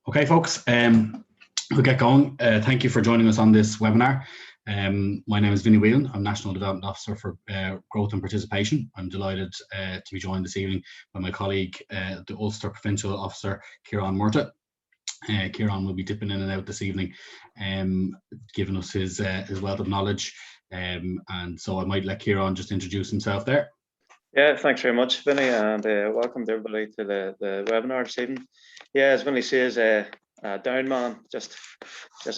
Okay, folks, we'll get going. Thank you for joining us on this webinar. My name is Vinny Whelan. I'm National Development Officer for Growth and Participation. I'm delighted to be joined this evening by my colleague, the Ulster Provincial Officer, Kieran Murtagh. Kieran will be dipping in and out this evening, giving us his wealth of knowledge. And so I might let Kieran just introduce himself there. Yeah, thanks very much, Vinny, and welcome to everybody to the webinar this evening. Yeah, as Vinny says, down man, just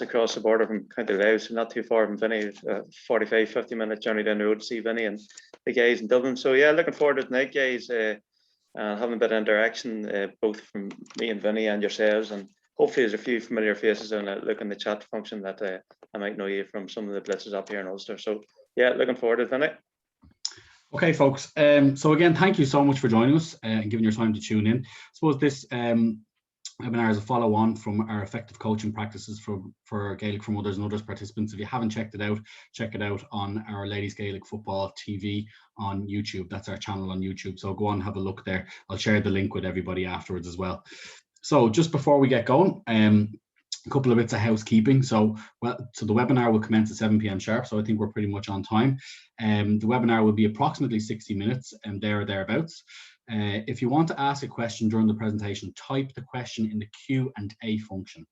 across the border from County Louth, so not too far from Vinny, 45-50-minute journey down the road to see Vinny and the guys in Dublin. So yeah, looking forward to tonight, guys, having a bit of interaction, both from me and Vinny and yourselves, and hopefully there's a few familiar faces and a look in the chat function that I might know you from some of the blitzes up here in Ulster. So yeah, looking forward to it, Vinny. Okay, folks. So again, thank you so much for joining us and giving your time to tune in. I suppose this webinar is a follow-on from our effective coaching practices for Gaelic4Mothers&Others participants. If you haven't checked it out, check it out on our Ladies Gaelic Football TV on YouTube. That's our channel on YouTube. So go on and have a look there. I'll share the link with everybody afterwards as well. So just before we get going, a couple of bits of housekeeping. So the webinar will commence at 7 p.m. sharp, so I think we're pretty much on time. The webinar will be approximately 60 minutes and there or thereabouts. If you want to ask a question during the presentation, type the question in the Q&A function,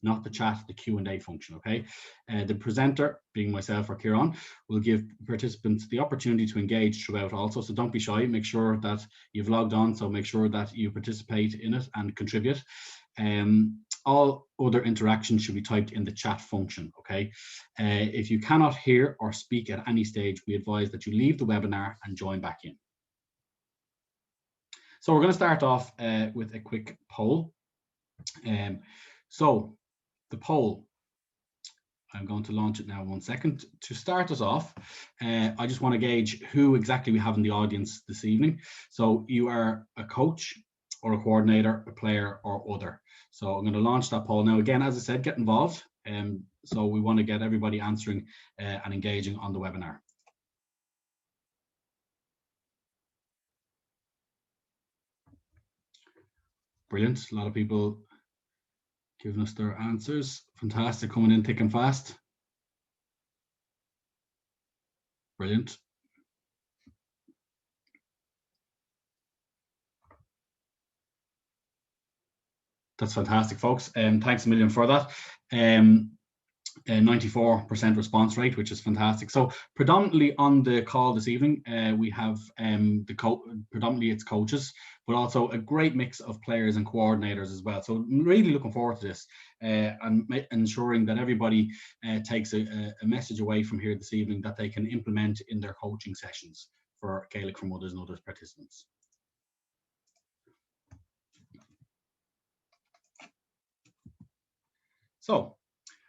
not the chat, the Q&A function, okay? The presenter, being myself or Kieran, will give participants the opportunity to engage throughout also, so don't be shy. Make sure that you've logged on, so make sure that you participate in it and contribute. All other interactions should be typed in the chat function, okay? If you cannot hear or speak at any stage, we advise that you leave the webinar and join back in. So we're going to start off with a quick poll. So the poll, I'm going to launch it now 1 second. To start us off, I just want to gauge who exactly we have in the audience this evening. So you are a coach or a coordinator, a player or other. So I'm going to launch that poll now. Again, as I said, get involved. So we want to get everybody answering and engaging on the webinar. Brilliant. A lot of people giving us their answers. Fantastic, coming in thick and fast. Brilliant. That's fantastic, folks. Thanks a million for that. 94% response rate, which is fantastic. So predominantly on the call this evening, we have predominantly it's coaches, but also a great mix of players and coordinators as well. So I'm really looking forward to this and ensuring that everybody takes a message away from here this evening that they can implement in their coaching sessions for Gaelic4Mothers&Others participants. So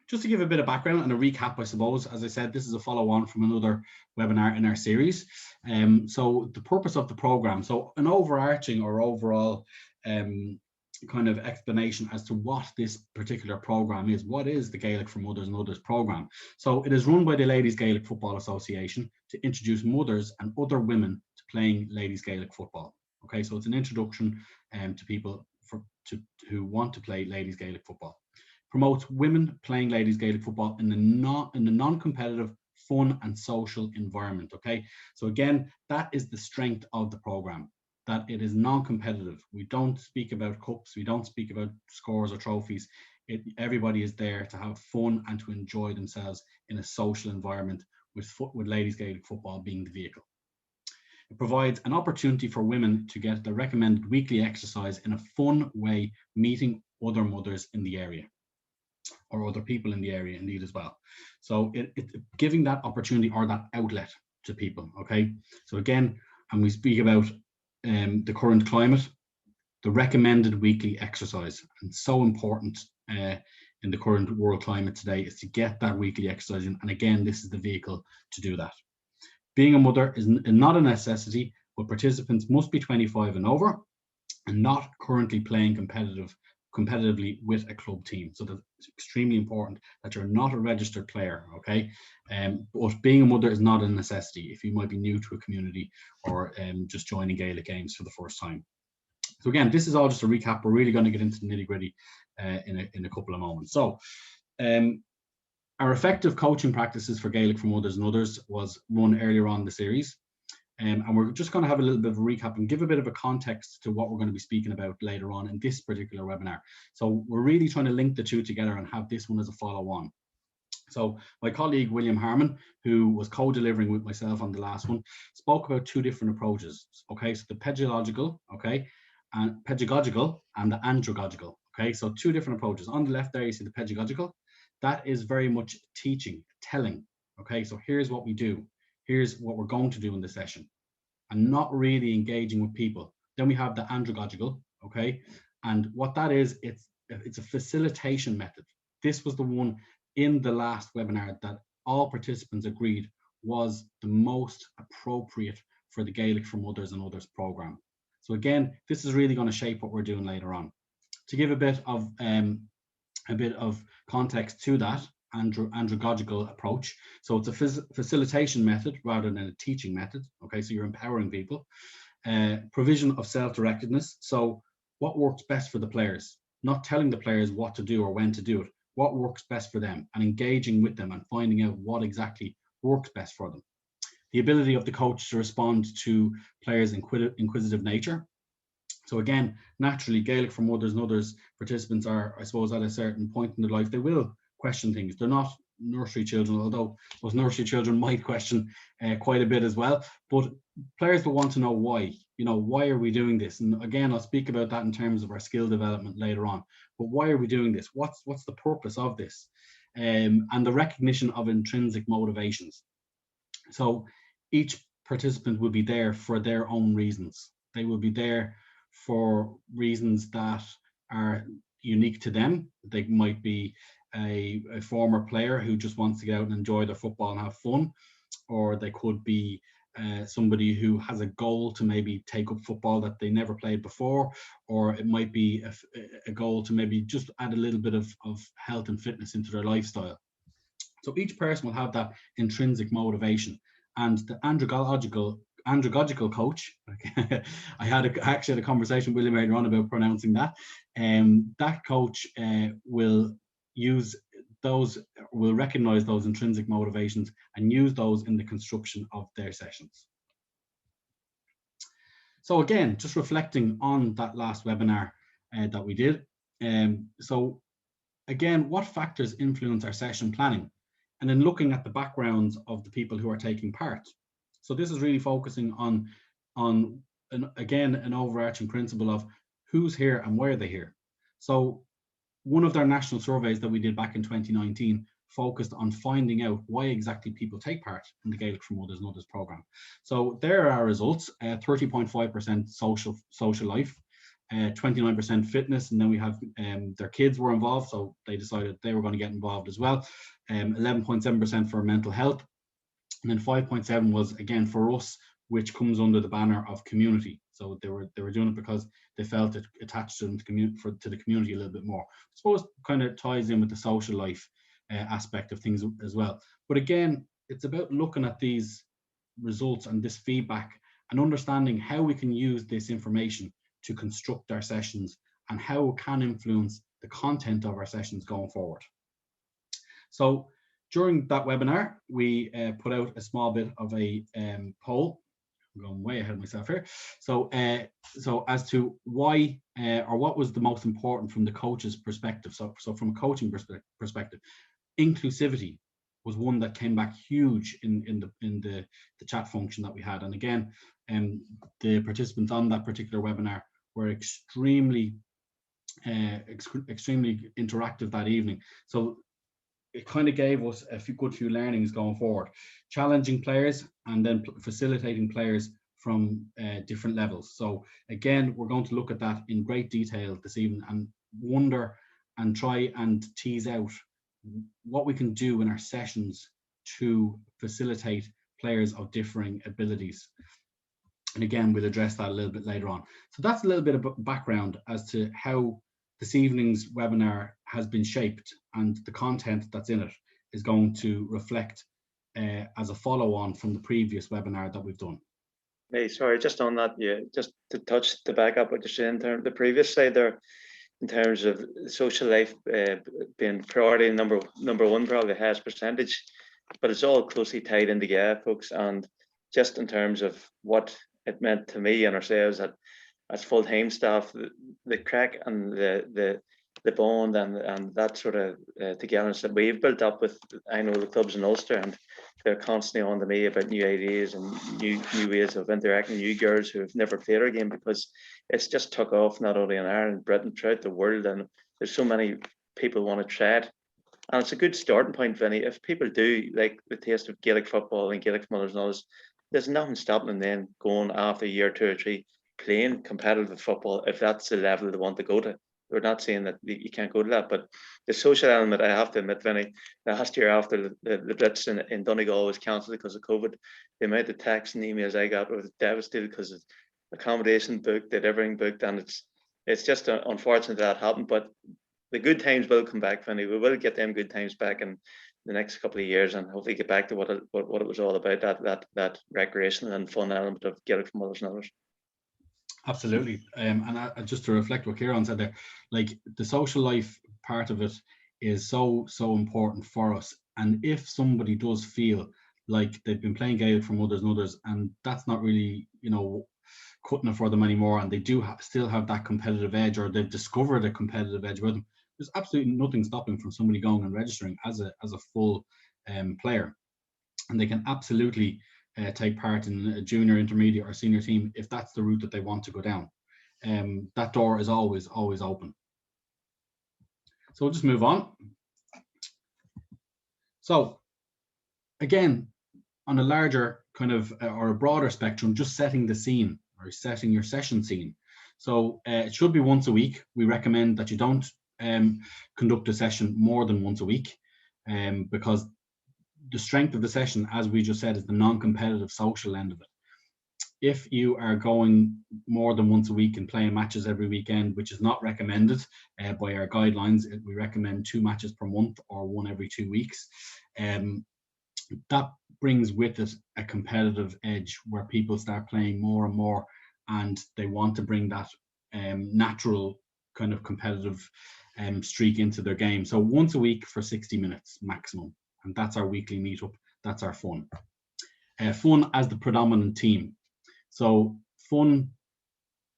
just to give a bit of background and a recap, I suppose, as I said, this is a follow-on from another webinar in our series. So the purpose of the program, so an overarching or overall kind of explanation as to what this particular program is. What is the Gaelic4Mothers&Others program? So it is run by the Ladies Gaelic Football Association to introduce mothers and other women to playing ladies Gaelic football. Okay, so it's an introduction to people who want to play ladies Gaelic football. Promotes women playing ladies Gaelic football in the non-competitive, fun and social environment. Okay, so again, that is the strength of the program, that it is non-competitive. We don't speak about cups, we don't speak about scores or trophies. Everybody is there to have fun and to enjoy themselves in a social environment, with ladies Gaelic football being the vehicle. It provides an opportunity for women to get the recommended weekly exercise in a fun way, meeting other mothers in the area, or other people in the area indeed as well. So it's giving that opportunity or that outlet to people, okay? So again, and we speak about the current climate, the recommended weekly exercise, and so important in the current world climate today is to get that weekly exercise in, and again, this is the vehicle to do that. Being a mother is not a necessity, but participants must be 25 and over and not currently playing competitively with a club team. So that's extremely important that you're not a registered player, okay? But being a mother is not a necessity if you might be new to a community or just joining Gaelic games for the first time. So again, this is all just a recap. We're really going to get into the nitty gritty in a couple of moments. So our effective coaching practices for Gaelic4Mothers&Others was run earlier on in the series. And we're just going to have a little bit of a recap and give a bit of a context to what we're going to be speaking about later on in this particular webinar. So we're really trying to link the two together and have this one as a follow-on. So my colleague, William Harmon, who was co-delivering with myself on the last one, spoke about two different approaches. Okay, so the pedagogical, okay, and pedagogical and the andragogical. Okay, so two different approaches. On the left there, you see the pedagogical. That is very much teaching, telling. Okay, so here's what we do. Here's what we're going to do in the session, and not really engaging with people. Then we have the andragogical, okay, and what that is, it's a facilitation method. This was the one in the last webinar that all participants agreed was the most appropriate for the Gaelic4Mothers&Others program. So again, this is really going to shape what we're doing later on. To give a bit of context to that andragogical approach. So it's a facilitation method rather than a teaching method. Okay, so you're empowering people. Provision of self-directedness. So what works best for the players? Not telling the players what to do or when to do it. What works best for them, and engaging with them and finding out what exactly works best for them. The ability of the coach to respond to players' inquisitive nature. So again, naturally, Gaelic4Mothers&Others participants are, I suppose, at a certain point in their life, they will question things. They're not nursery children, although those nursery children might question quite a bit as well. But players will want to know why. You know, why are we doing this? And again, I'll speak about that in terms of our skill development later on. But why are we doing this? What's the purpose of this? And the recognition of intrinsic motivations. So each participant will be there for their own reasons. They will be there for reasons that are unique to them. They might be a former player who just wants to get out and enjoy their football and have fun, or they could be somebody who has a goal to maybe take up football that they never played before, or it might be a goal to maybe just add a little bit of health and fitness into their lifestyle. So each person will have that intrinsic motivation, and the andragogical coach, I actually had a conversation with William earlier on about pronouncing that, that coach will recognize those intrinsic motivations and use those in the construction of their sessions. So again, just reflecting on that last webinar that we did. So again, what factors influence our session planning? And then looking at the backgrounds of the people who are taking part. So this is really focusing on an overarching principle of who's here and why are they here. So one of their national surveys that we did back in 2019 focused on finding out why exactly people take part in the Gaelic4Mothers&Others program. So there are our results: 30.5% social life, 29% fitness, and then we have their kids were involved, so they decided they were going to get involved as well. 11.7% for mental health, and then 5.7 was again for us, which comes under the banner of community. So they were doing it because they felt it attached to them to the community a little bit more. I suppose kind of ties in with the social life aspect of things as well. But again, it's about looking at these results and this feedback and understanding how we can use this information to construct our sessions and how it can influence the content of our sessions going forward. So during that webinar, we put out a small bit of a poll. I'm going way ahead of myself here. So as to why or what was the most important from the coach's perspective. So from a coaching perspective, inclusivity was one that came back huge in the chat function that we had. And again, the participants on that particular webinar were extremely interactive that evening. So it kind of gave us a good few learnings going forward, challenging players and then facilitating players from different levels. So again, we're going to look at that in great detail this evening and wonder and try and tease out what we can do in our sessions to facilitate players of differing abilities. And again, we'll address that a little bit later on. So that's a little bit of background as to how this evening's webinar has been shaped, and the content that's in it is going to reflect as a follow-on from the previous webinar that we've done. Hey, sorry, just on that, yeah, just to touch the back up what you're saying in terms of the previous side there, in terms of social life being priority number one, probably the highest percentage, but it's all closely tied in together, folks. And just in terms of what it meant to me and ourselves that as full-time staff, the crack and the bond and that sort of togetherness that we've built up with, I know, the clubs in Ulster, and they're constantly on to me about new ideas and new ways of interacting with new girls who have never played our game, because it's just took off not only in Ireland, Britain, throughout the world, and there's so many people want to try it. And it's a good starting point, Vinny. If people do like the taste of Gaelic football and Gaelic4Mothers&Others, there's nothing stopping them then going after a year, 2 or 3, playing competitive football if that's the level they want to go to. We're not saying that you can't go to that, but the social element, I have to admit, Vinny, last year after the Blitz in Donegal was cancelled because of COVID, the amount of texts and emails I got was devastated because of accommodation booked, that everything booked, and it's just unfortunate that happened. But the good times will come back, Vinny. We will get them good times back in the next couple of years, and hopefully get back to what it was all about, that recreational and fun element of Gaelic4Mothers&Others. Absolutely. And just to reflect what Kieran said there, like the social life part of it is so important for us. And if somebody does feel like they've been playing Gaelic4Mothers&Others and that's not really, cutting it for them anymore, and they do still have that competitive edge, or they've discovered a competitive edge with them, there's absolutely nothing stopping from somebody going and registering as a full player. And they can absolutely take part in a junior, intermediate, or senior team if that's the route that they want to go down. That door is always open. So we'll just move on. So again, on a larger kind of or a broader spectrum, just setting the scene or setting your session scene. So it should be once a week. We recommend that you don't conduct a session more than once a week, because the strength of the session, as we just said, is the non-competitive social end of it. If you are going more than once a week and playing matches every weekend, which is not recommended by our guidelines, we recommend 2 matches per month or 1 every 2 weeks. That brings with it a competitive edge where people start playing more and more, and they want to bring that natural kind of competitive streak into their game. So once a week for 60 minutes maximum. And that's our weekly meetup. That's our fun. Fun as the predominant theme. So fun,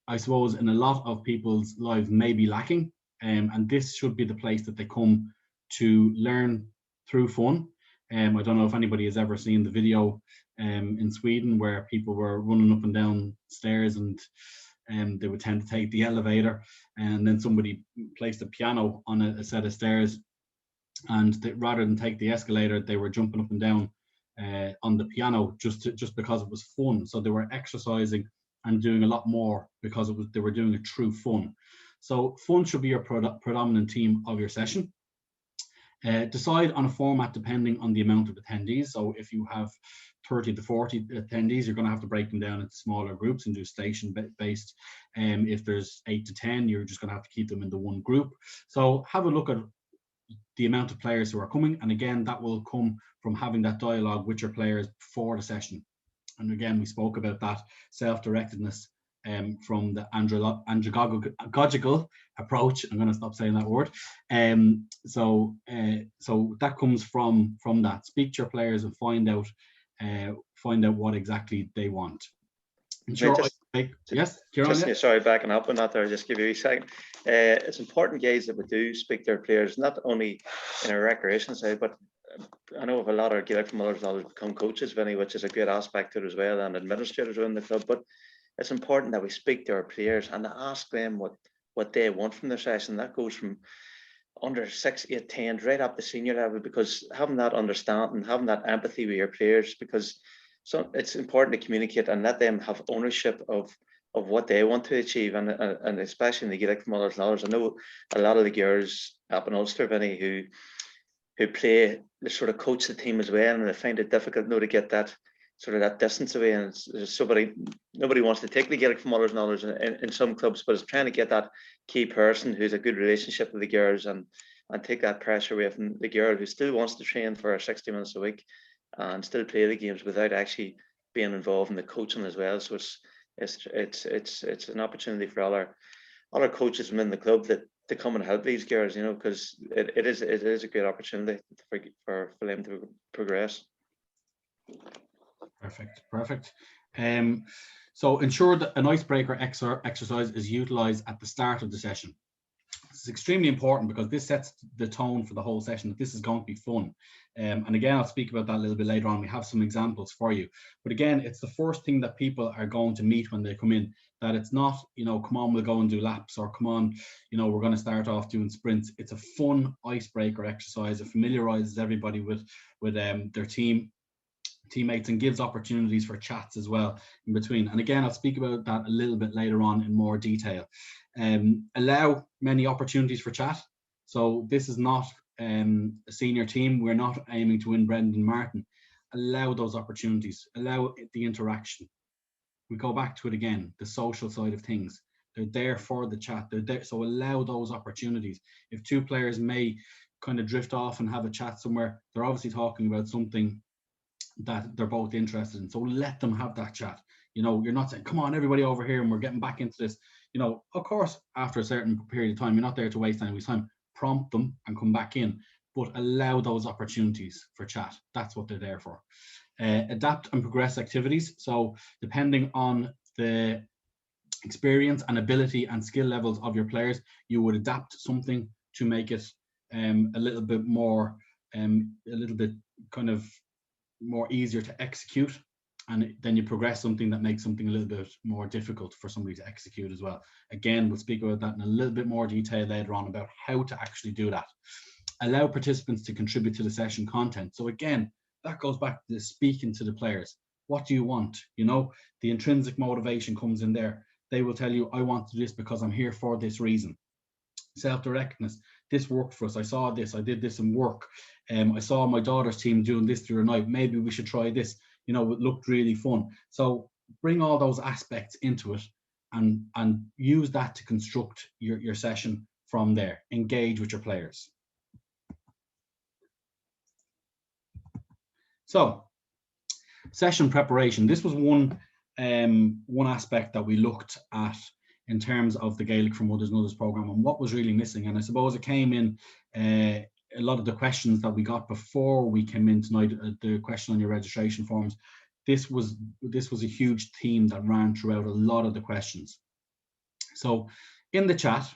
I suppose, in a lot of people's lives may be lacking, and this should be the place that they come to learn through fun. I don't know if anybody has ever seen the video in Sweden where people were running up and down stairs, and they would tend to take the elevator, and then somebody placed a piano on a set of stairs, and rather than take the escalator, they were jumping up and down on the piano just because it was fun. So they were exercising and doing a lot more because they were doing it through fun. So fun should be your predominant theme of your session. Decide on a format depending on the amount of attendees. So if you have 30 to 40 attendees, you're going to have to break them down into smaller groups and do station based. If there's 8 to 10, you're just going to have to keep them in the one group. So have a look at the amount of players who are coming, and again, that will come from having that dialogue with your players before the session. And again, we spoke about that self-directedness from the andragogical approach. I'm going to stop saying that word. So that comes from that. Speak to your players and find out what exactly they want. Sure. Yes, Kieran, sorry, backing up on that there, just give you a second. It's important, guys, that we do speak to our players, not only in our recreation side, but I know of a lot of Gaelic4Mothers&Others become coaches, Vinny, which is a great aspect to it as well, and administrators within the club. But it's important that we speak to our players and ask them what they want from their session. That goes from under 6, 8, 10, right up to senior level, because having that understanding, having that empathy with your players, because so it's important to communicate and let them have ownership of what they want to achieve, and especially in the Gaelic4Mothers&Others. I know a lot of the girls up in Ulster, Vinny, who play, they sort of coach the team as well, and they find it difficult now to get that sort of that distance away. And nobody wants to take the Gaelic4Mothers&Others in some clubs, but it's trying to get that key person who's a good relationship with the girls and take that pressure away from the girl who still wants to train for 60 minutes a week and still play the games without actually being involved in the coaching as well. So it's an opportunity for all our coaches within the club to come and help these girls, you know, because it is a great opportunity for them to progress. Perfect. So ensure that an icebreaker exercise is utilized at the start of the session. This is extremely important because this sets the tone for the whole session, that this is going to be fun. And again, I'll speak about that a little bit later on. We have some examples for you. But again, it's the first thing that people are going to meet when they come in, that it's not, you know, come on, we'll go and do laps, or come on, you know, we're going to start off doing sprints. It's a fun icebreaker exercise. It familiarizes everybody with their teammates and gives opportunities for chats as well in between. And again, I'll speak about that a little bit later on in more detail. Allow many opportunities for chat. So this is not a senior team. We're not aiming to win Brendan Martin. Allow those opportunities, allow the interaction. We go back to it again, the social side of things. They're there for the chat. They're there, so allow those opportunities. If two players may kind of drift off and have a chat somewhere, they're obviously talking about something that they're both interested in. So let them have that chat. You know, you're not saying, come on, everybody over here, and we're getting back into this. You know, of course, after a certain period of time, you're not there to waste anybody's time. Prompt them and come back in, but allow those opportunities for chat. That's what they're there for. Adapt and progress activities. So depending on the experience and ability and skill levels of your players, you would adapt something to make it a little bit more, kind of more easier to execute, and then you progress something that makes something a little bit more difficult for somebody to execute as well. Again, we'll speak about that in a little bit more detail later on about how to actually do that. Allow participants to contribute to the session content. So again, that goes back to speaking to the players. What do you want? You know, the intrinsic motivation comes in there. They will tell you, I want to do this because I'm here for this reason. Self-directness. This worked for us. I saw this. I did this in work. I saw my daughter's team doing this through the night. Maybe we should try this. You know, it looked really fun. So bring all those aspects into it and use that to construct your session from there. Engage with your players. So session preparation. This was one aspect that we looked at in terms of the Gaelic4Mothers&Others program and what was really missing. And I suppose it came in a lot of the questions that we got before we came in tonight, the question on your registration forms. This was a huge theme that ran throughout a lot of the questions. So in the chat,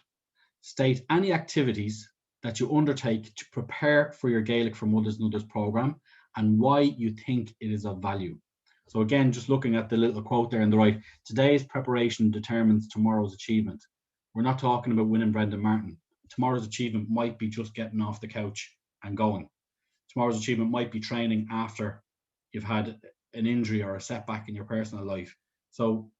state any activities that you undertake to prepare for your Gaelic4Mothers&Others program and why you think it is of value. So again, just looking at the little quote there on the right, today's preparation determines tomorrow's achievement. We're not talking about winning Brendan Martin. Tomorrow's achievement might be just getting off the couch and going. Tomorrow's achievement might be training after you've had an injury or a setback in your personal life. So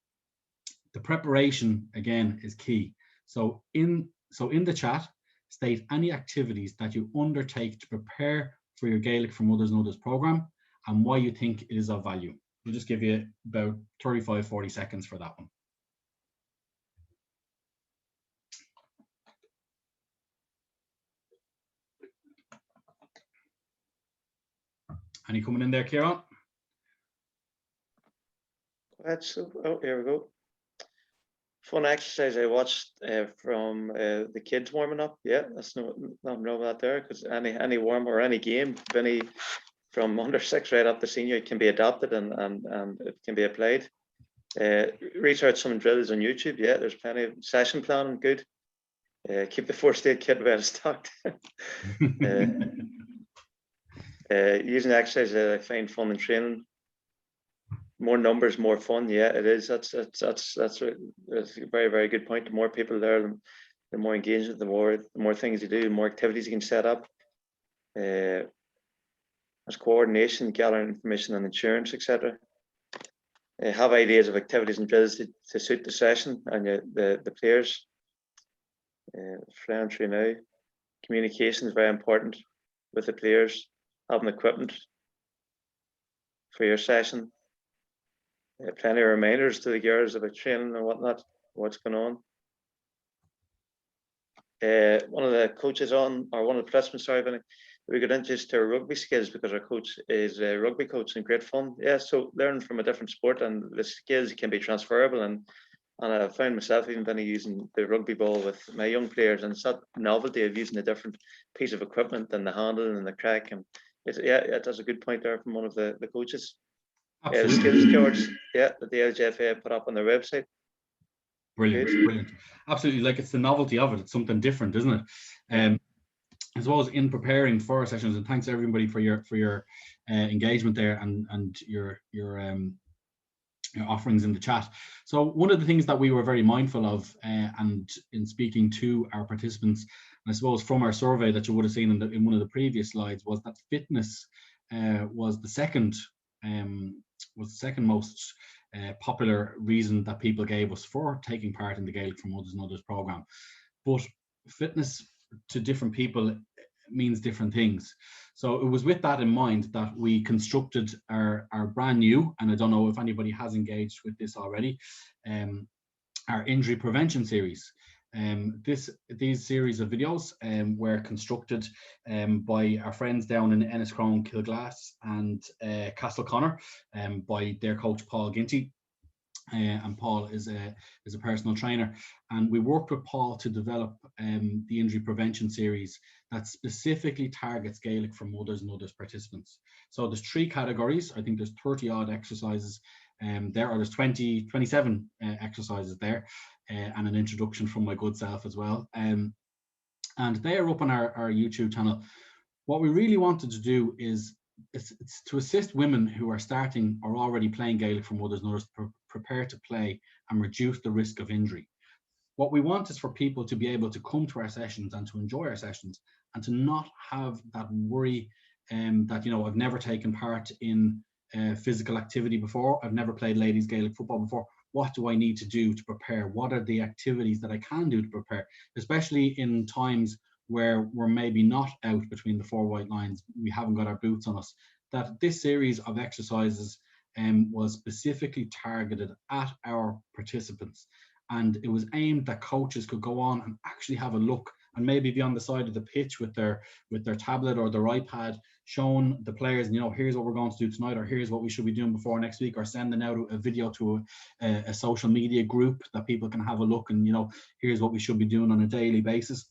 the preparation, again, is key. So in the chat, state any activities that you undertake to prepare for your Gaelic4Mothers&Others program and why you think it is of value. We'll just give you about 35-40 seconds for that one. Any coming in there, Kieran? Oh, here we go. Fun exercise I watched from the kids warming up. Yeah, that's nothing wrong with that there, because any warm or any game, any from under 6 right up to senior, it can be adapted and it can be applied. Research some drills on YouTube. Yeah, there's plenty of session planning. Good. Keep the first aid kit well stocked. Using exercise I find fun in training. More numbers, more fun. Yeah, it is. That's a very, very good point. The more people there, the more engagement, the more things you do, the more activities you can set up. There's coordination, gathering information on insurance, etc. Have ideas of activities and drills to suit the session and the players. Friendly now. Communication is very important with the players. Having equipment for your session. Plenty of reminders to the girls about training and whatnot, what's going on. One of the coaches one of the participants, sorry, we got introduced to our rugby skills because our coach is a rugby coach and great fun. Yeah, so learning from a different sport and the skills can be transferable. And I found myself even then using the rugby ball with my young players, and it's that novelty of using a different piece of equipment and the handle and the crack. And that's a good point there from one of the coaches. Absolutely. The skills cards, that the LGFA put up on their website. Brilliant, brilliant. Absolutely, like it's the novelty of it. It's something different, isn't it? As well as in preparing for our sessions, and thanks everybody for your engagement there and your offerings in the chat. So one of the things that we were very mindful of, and in speaking to our participants, and I suppose from our survey that you would have seen in one of the previous slides, was that fitness was the second most popular reason that people gave us for taking part in the Gaelic4Mothers&Others program. But fitness to different people means different things. So it was with that in mind that we constructed our brand new, and I don't know if anybody has engaged with this already, our injury prevention series. These series of videos were constructed by our friends down in Enniscrone, Kilglass and Castleconnor, by their coach Paul Ginty. And Paul is a personal trainer, and we worked with Paul to develop the injury prevention series that specifically targets Gaelic4Mothers&Others participants. So there's 3 categories. I think there's 30 odd exercises there's 27 exercises there, and an introduction from my good self as well. And they are up on our YouTube channel. What we really wanted to do is it's to assist women who are starting or already playing Gaelic4Mothers&Others to prepare to play and reduce the risk of injury. What we want is for people to be able to come to our sessions and to enjoy our sessions and to not have that worry that, you know, I've never taken part in physical activity before, I've never played ladies Gaelic football before. What do I need to do to prepare? What are the activities that I can do to prepare, especially in times where we're maybe not out between the 4 white lines, we haven't got our boots on us. That this series of exercises was specifically targeted at our participants, and it was aimed that coaches could go on and actually have a look and maybe be on the side of the pitch with their tablet or their iPad, showing the players, and, you know, here's what we're going to do tonight, or here's what we should be doing before next week, or sending out a video to a social media group that people can have a look, and, you know, here's what we should be doing on a daily basis.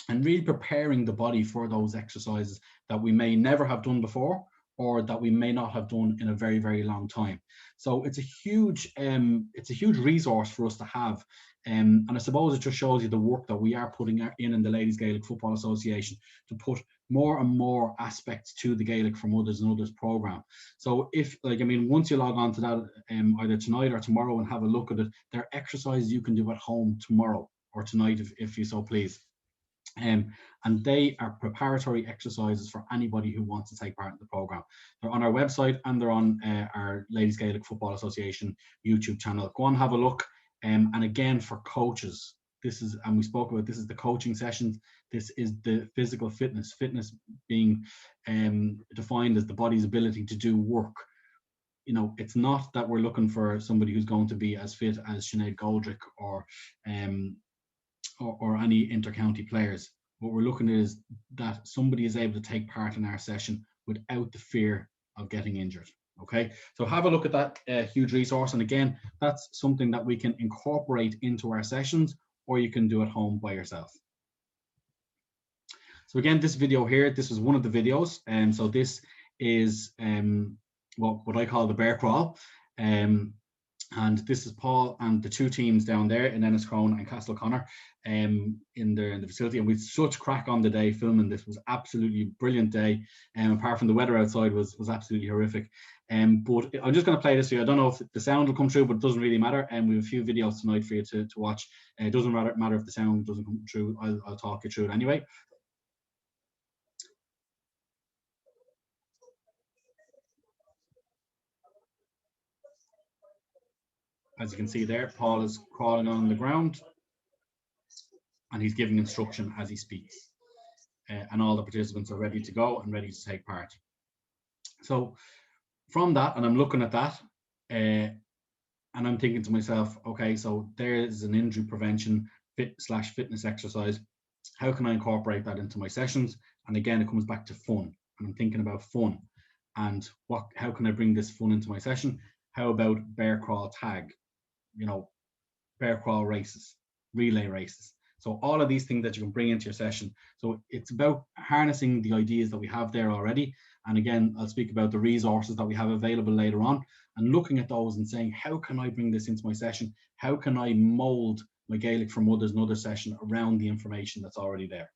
And really preparing the body for those exercises that we may never have done before, or that we may not have done in a very, very long time. So it's a huge resource for us to have. And I suppose it just shows you the work that we are putting in the Ladies Gaelic Football Association to put more and more aspects to the Gaelic4Mothers&Others program. So if, like, I mean, once you log on to that, either tonight or tomorrow, and have a look at it, there are exercises you can do at home tomorrow or tonight if you so please. And they are preparatory exercises for anybody who wants to take part in the program. They're on our website, and they're on our Ladies Gaelic Football Association YouTube channel. Go on, have a look. And again, for coaches, this is, and we spoke about, this is the coaching sessions. This is the physical fitness being defined as the body's ability to do work. You know, it's not that we're looking for somebody who's going to be as fit as Sinead Goldrick or any inter-county players. What we're looking at is that somebody is able to take part in our session without the fear of getting injured. Okay, so have a look at that huge resource, and again, that's something that we can incorporate into our sessions, or you can do at home by yourself. So again, this video here, this was one of the videos, and so this is what I call the bear crawl. And this is Paul and the 2 teams down there in Enniscrone and Castleconnor in the facility, and we had such crack on the day filming. This was absolutely brilliant day, and apart from the weather outside was absolutely horrific. But I'm just going to play this for you. I don't know if the sound will come through, but it doesn't really matter. And we have a few videos tonight for you to watch. It doesn't matter if the sound doesn't come through. I'll talk you through it anyway. As you can see there, Paul is crawling on the ground, and he's giving instruction as he speaks. And all the participants are ready to go and ready to take part. So from that, and I'm looking at that, and I'm thinking to myself, okay, so there's an injury prevention fitness exercise. How can I incorporate that into my sessions And again, it comes back to fun. And I'm thinking about fun and how can I bring this fun into my session? How about bear crawl tag, bear crawl races, relay races. So all of these things that you can bring into your session. So it's about harnessing the ideas that we have there already. And again, I'll speak about the resources that we have available later on and looking at those and saying, how can I bring this into my session? How can I mold my Gaelic4Mothers&Others session around the information that's already there?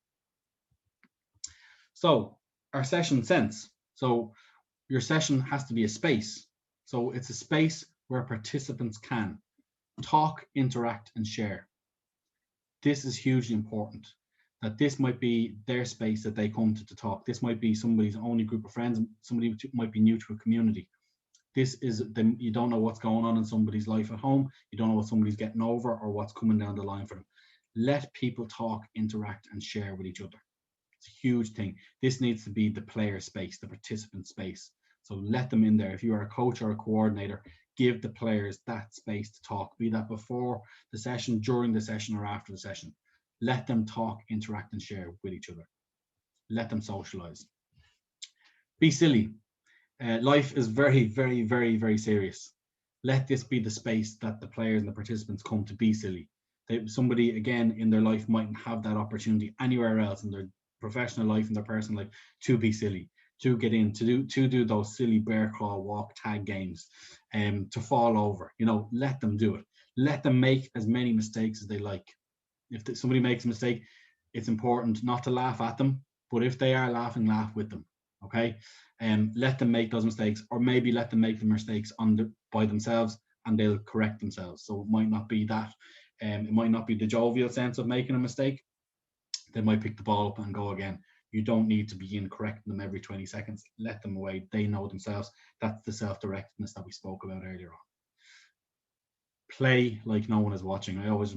So our session sense. So your session has to be a space. So it's a space where participants can talk, interact, and share. This is hugely important, that this might be their space that they come to talk. This might be somebody's only group of friends. Somebody might be new to a community. This is you don't know what's going on in somebody's life at home. You don't know what somebody's getting over or what's coming down the line for them. Let people talk, interact, and share with each other. It's a huge thing. This needs to be the player space, the participant space. So let them in there. If you are a coach or a coordinator, give the players that space to talk, be that before the session, during the session, or after the session. Let them talk, interact, and share with each other. Let them socialize. Be silly. Life is very, very, very, very serious. Let this be the space that the players and the participants come to be silly. Somebody, again, in their life mightn't have that opportunity anywhere else in their professional life and their personal life to be silly, to get in, to do those silly bear claw walk tag games, to fall over. Let them do it. Let them make as many mistakes as they like. If somebody makes a mistake, it's important not to laugh at them, but if they are laughing, laugh with them. Okay, let them make those mistakes, or maybe let them make the mistakes by themselves, and they'll correct themselves. So it might not be that. It might not be the jovial sense of making a mistake. They might pick the ball up and go again. You don't need to begin correcting them every 20 seconds. Let them away. They know themselves. That's the self-directedness that we spoke about earlier on. Play like no one is watching. I always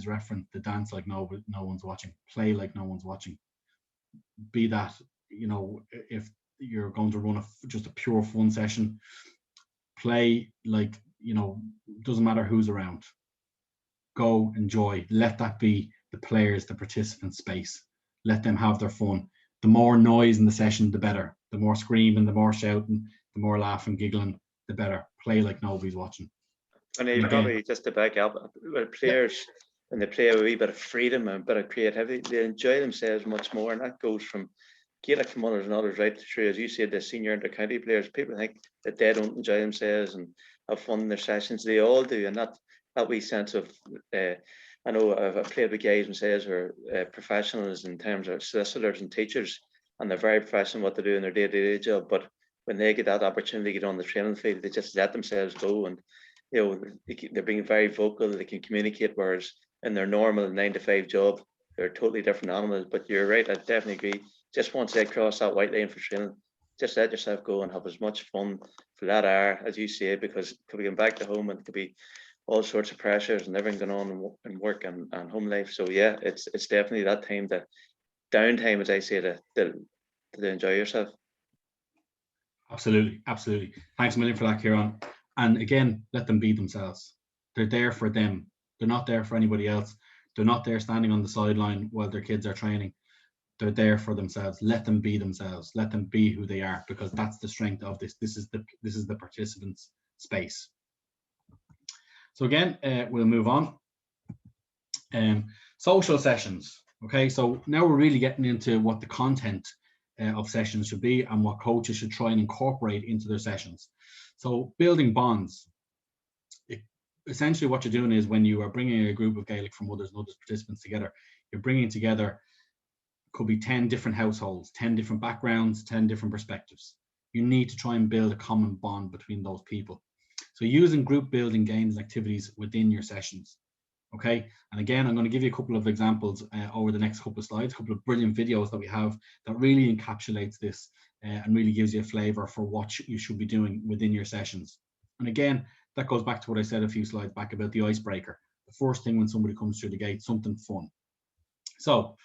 reference the dance like no one's watching. Play like no one's watching. Be that, if you're going to run just a pure fun session, play like, doesn't matter who's around. Go, enjoy. Let that be the players, the participant space. Let them have their fun. The more noise in the session, the better. The more screaming, the more shouting, the more laughing, giggling, the better. Play like nobody's watching. And you probably, just to back up, players, when they play a wee bit of freedom and a bit of creativity, they enjoy themselves much more. And that goes from Gaelic4Mothers&Others right through, as you said, the senior inter-county players. People think that they don't enjoy themselves and have fun in their sessions. They all do. And that wee sense of, I know I've played with guys themselves who are professionals in terms of solicitors and teachers, and they're very professional what they do in their day-to-day job. But when they get that opportunity to get on the training field, they just let themselves go, and they're being very vocal. They can communicate, whereas in their normal 9-to-5 job, they're totally different animals. But you're right, I definitely agree. Just once they cross that white line for training, just let yourself go and have as much fun for that hour, as you say, because it could be going back to home and it could be all sorts of pressures and everything going on in work and home life. So yeah, it's definitely that time, the downtime, as I say, to enjoy yourself. Absolutely. Thanks a million for that, Kieran. And again, let them be themselves. They're there for them. They're not there for anybody else. They're not there standing on the sideline while their kids are training. They're there for themselves. Let them be themselves. Let them be who they are, because that's the strength of this. This is the participants' space. So again, we'll move on. Social sessions. Okay, so now we're really getting into what the content of sessions should be and what coaches should try and incorporate into their sessions. So building bonds. Essentially what you're doing is, when you are bringing a group of Gaelic4Mothers&Others participants together, you're bringing together, could be 10 different households, 10 different backgrounds, 10 different perspectives. You need to try and build a common bond between those people. So using group building games and activities within your sessions. Okay, and again, I'm going to give you a couple of examples over the next couple of slides, a couple of brilliant videos that we have that really encapsulates this and really gives you a flavor for what you should be doing within your sessions. And again, that goes back to what I said a few slides back about the icebreaker. The first thing when somebody comes through the gate, something fun. So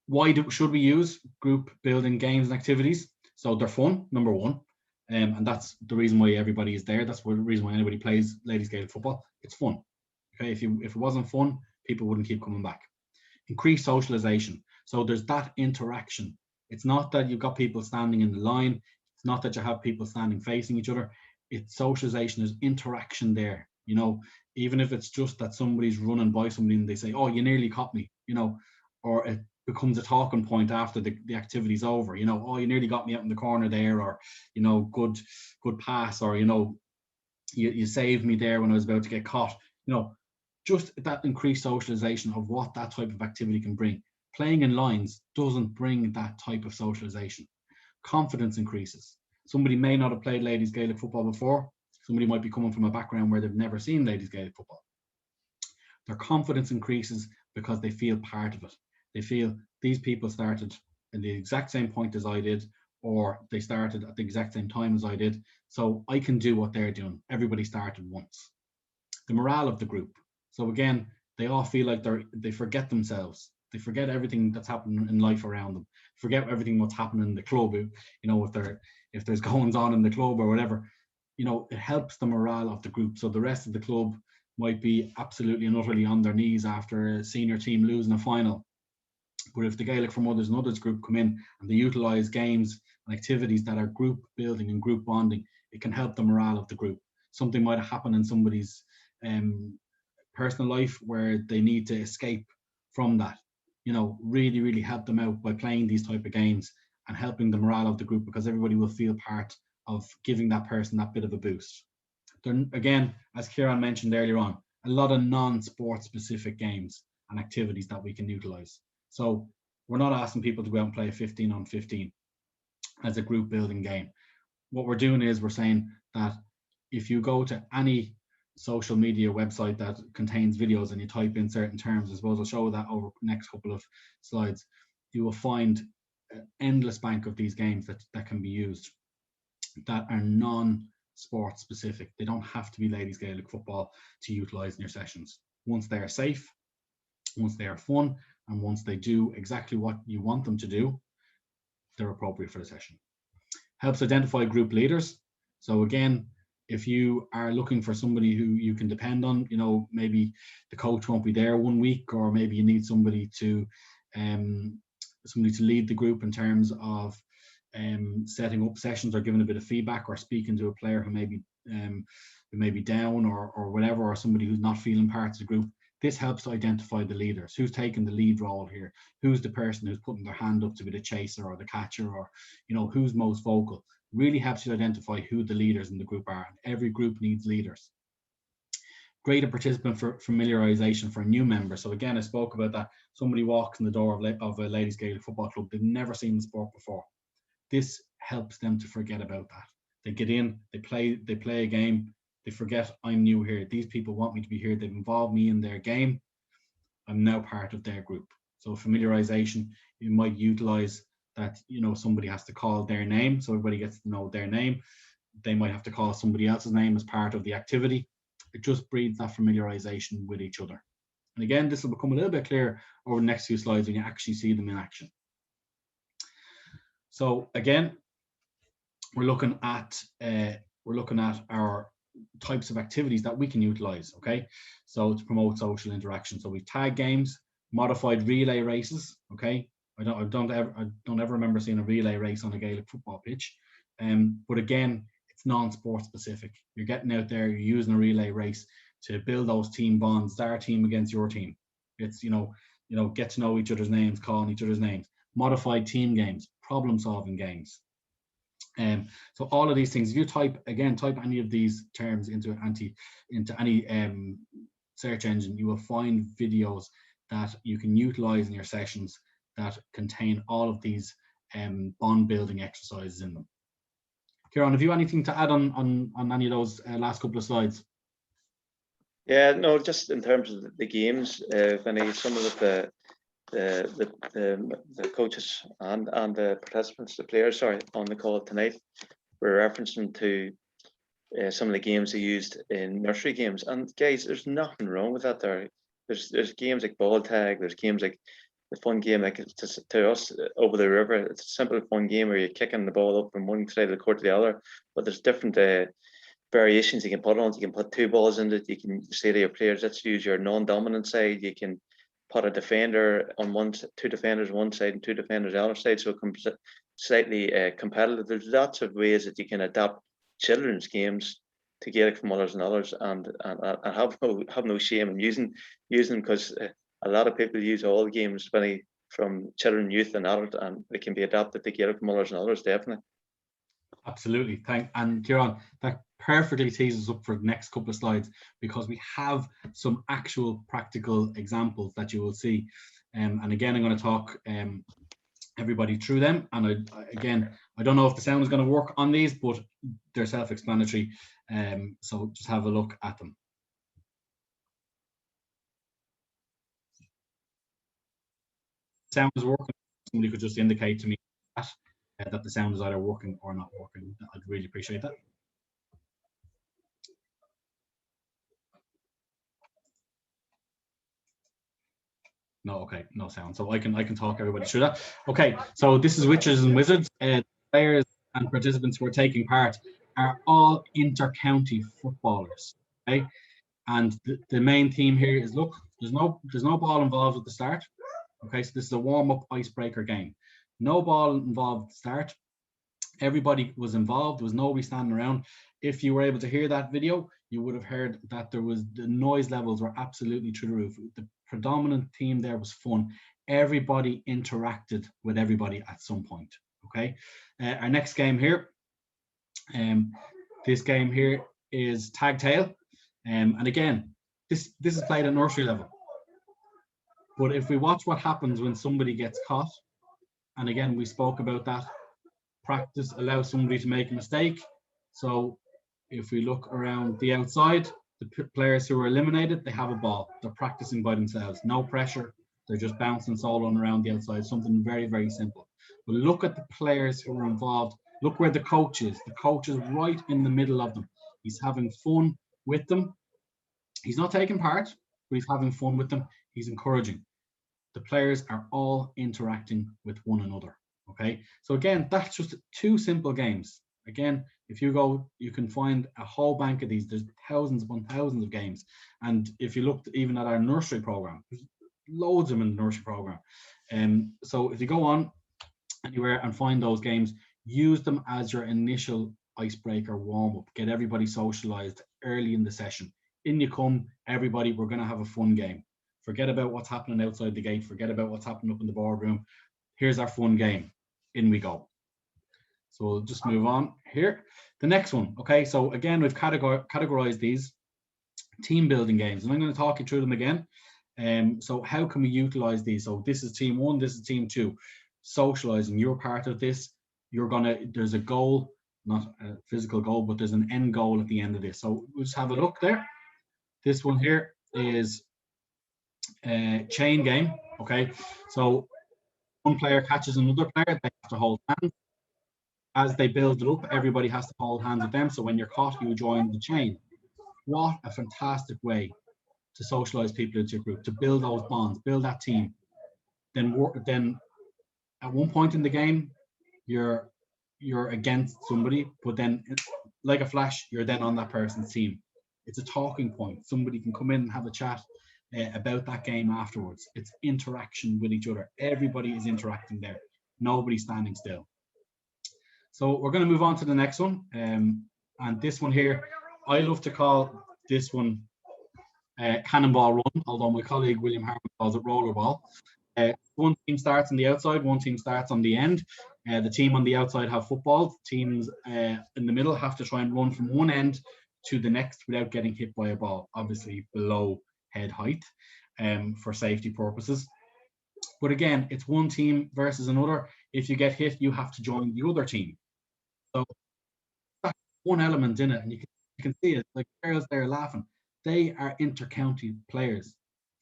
why should we use group building games and activities? So they're fun, number one. And that's the reason why everybody is there. That's the reason why anybody plays ladies Gaelic football. It's fun. Okay, if it wasn't fun, people wouldn't keep coming back. Increase socialization. So there's that interaction. It's not that you've got people standing in the line. It's not that you have people standing facing each other. It's socialization. There's interaction there. You know, even if it's just that somebody's running by somebody and they say, "Oh, you nearly caught me," you know, or it becomes a talking point after the activity's over. You know, "Oh, you nearly got me out in the corner there," or, you know, good pass, or, you know, you saved me there when I was about to get caught. You know, just that increased socialization of what that type of activity can bring. Playing in lines doesn't bring that type of socialization. Confidence increases. Somebody may not have played ladies Gaelic football before. Somebody might be coming from a background where they've never seen ladies Gaelic football. Their confidence increases because they feel part of it. They feel these people started in the exact same point as I did, or they started at the exact same time as I did, so I can do what they're doing. Everybody started once. The morale of the group. So again, they all feel like they forget themselves. They forget everything that's happening in life around them. Forget everything what's happening in the club. You know, if there's goings on in the club or whatever, you know, it helps the morale of the group. So the rest of the club might be absolutely and utterly on their knees after a senior team losing a final. But if the Gaelic4Mothers&Others group come in and they utilize games and activities that are group building and group bonding, it can help the morale of the group. Something might have happened in somebody's personal life where they need to escape from that. You know, really, really help them out by playing these type of games and helping the morale of the group, because everybody will feel part of giving that person that bit of a boost. There, again, as Kieran mentioned earlier on, a lot of non-sport specific games and activities that we can utilize. So we're not asking people to go out and play 15 on 15 as a group building game. What we're doing is we're saying that if you go to any social media website that contains videos and you type in certain terms, I suppose I'll show that over the next couple of slides, you will find an endless bank of these games that can be used that are non-sport specific. They don't have to be ladies Gaelic football to utilize in your sessions. Once they are safe, once they are fun, and once they do exactly what you want them to do, they're appropriate for the session. Helps identify group leaders. So again, if you are looking for somebody who you can depend on, you know, maybe the coach won't be there one week, or maybe you need somebody to lead the group in terms of setting up sessions or giving a bit of feedback or speaking to a player who may be down or whatever, or somebody who's not feeling part of the group. This helps to identify the leaders. Who's taking the lead role here? Who's the person who's putting their hand up to be the chaser or the catcher, or, you know, who's most vocal? Really helps you identify who the leaders in the group are. Every group needs leaders. Greater participant for familiarization for a new member. So again, I spoke about that. Somebody walks in the door of a ladies Gaelic football club. They've never seen the sport before. This helps them to forget about that. They get in, they play a game, they forget, I'm new here. These people want me to be here. They've involved me in their game. I'm now part of their group. So familiarization, you might utilize that, you know, somebody has to call their name, so everybody gets to know their name. They might have to call somebody else's name as part of the activity. It just breeds that familiarization with each other. And again, this will become a little bit clearer over the next few slides when you actually see them in action. So again, we're looking at our types of activities that we can utilize, okay? So to promote social interaction. So we've tag games, modified relay races, okay? I don't ever remember seeing a relay race on a Gaelic football pitch. But again, it's non-sport specific. You're getting out there, you're using a relay race to build those team bonds, their team against your team. It's, you know, get to know each other's names, calling each other's names. Modified team games, problem-solving games. So all of these things, if you type any of these terms into any search engine, you will find videos that you can utilize in your sessions that contain all of these bond building exercises in them. Kieran, have you anything to add on any of those last couple of slides? Yeah, no, just in terms of the games, some of the coaches and the participants, the players, sorry, on the call tonight, we're referencing to some of the games they used in nursery games. And guys, there's nothing wrong with that. There's games like ball tag. There's games like the fun game, like to us over the river. It's a simple fun game where you're kicking the ball up from one side of the court to the other. But there's different variations you can put on. You can put two balls in it. You can say to your players, let's use your non-dominant side. You can put a defender on two defenders on one side and two defenders on the other side, so it becomes slightly competitive. There's lots of ways that you can adapt children's games to Gaelic for Mothers and Others, and have no shame in using them, because a lot of people use all games from children, youth, and adult, and they can be adapted to Gaelic for Mothers and Others, definitely. Absolutely. And Kieran, that perfectly tees us up for the next couple of slides, because we have some actual practical examples that you will see. And again, I'm going to talk everybody through them. And I don't know if the sound is going to work on these, but they're self-explanatory. So just have a look at them. Sound is working. Somebody could just indicate to me that the sound is either working or not working. I'd really appreciate that. No, okay, no sound. So I can talk everybody through that. Okay, so this is Witches and Wizards. Players and participants who are taking part are all inter-county footballers. Okay, and the main theme here is, look, there's no ball involved at the start. Okay, so this is a warm-up icebreaker game. No ball involved at the start. Everybody was involved. There was nobody standing around. If you were able to hear that video, you would have heard that the noise levels were absolutely through the roof. The predominant theme there was fun. Everybody interacted with everybody at some point. Okay, our next game here. This game here is tag tail, and again, this is played at nursery level. But if we watch what happens when somebody gets caught, and again, we spoke about that. Practice allows somebody to make a mistake. So if we look around the outside, the players who are eliminated, they have a ball. They're practicing by themselves. No pressure. They're just bouncing solo around the outside. Something very, very simple. But look at the players who are involved. Look where the coach is. The coach is right in the middle of them. He's having fun with them. He's not taking part, but he's having fun with them. He's encouraging. The players are all interacting with one another. Okay, so again, that's just two simple games. Again, if you go, you can find a whole bank of these. There's thousands upon thousands of games. And if you looked even at our nursery program, there's loads of them in the nursery program. So if you go on anywhere and find those games, use them as your initial icebreaker warm-up. Get everybody socialized early in the session. In you come, everybody, we're going to have a fun game. Forget about what's happening outside the gate. Forget about what's happening up in the boardroom. Here's our fun game. In we go. So we'll just move on here. The next one. Okay, so again, we've categorized these team building games, and I'm going to talk you through them again. So how can we utilize these? So this is team one, this is team two. Socializing, you're part of this. There's a goal, not a physical goal, but there's an end goal at the end of this. So we'll just have a look there. This one here is a chain game. Okay, so one player catches another player, they have to hold hands. As they build it up, everybody has to hold hands with them. So when you're caught, you join the chain. What a fantastic way to socialize people into your group, to build those bonds, build that team. Then at one point in the game, you're against somebody, but then like a flash, you're then on that person's team. It's a talking point. Somebody can come in and have a chat about that game afterwards. It's interaction with each other. Everybody is interacting there. Nobody's standing still. So we're going to move on to the next one. And this one here, I love to call this one Cannonball Run, although my colleague William Harman calls it Rollerball. One team starts on the outside, one team starts on the end. The team on the outside have footballs. Teams in the middle have to try and run from one end to the next without getting hit by a ball, obviously below head height for safety purposes. But again, it's one team versus another. If you get hit, you have to join the other team. So that's one element in it, and you can see it. Like girls there laughing. They are inter-county players,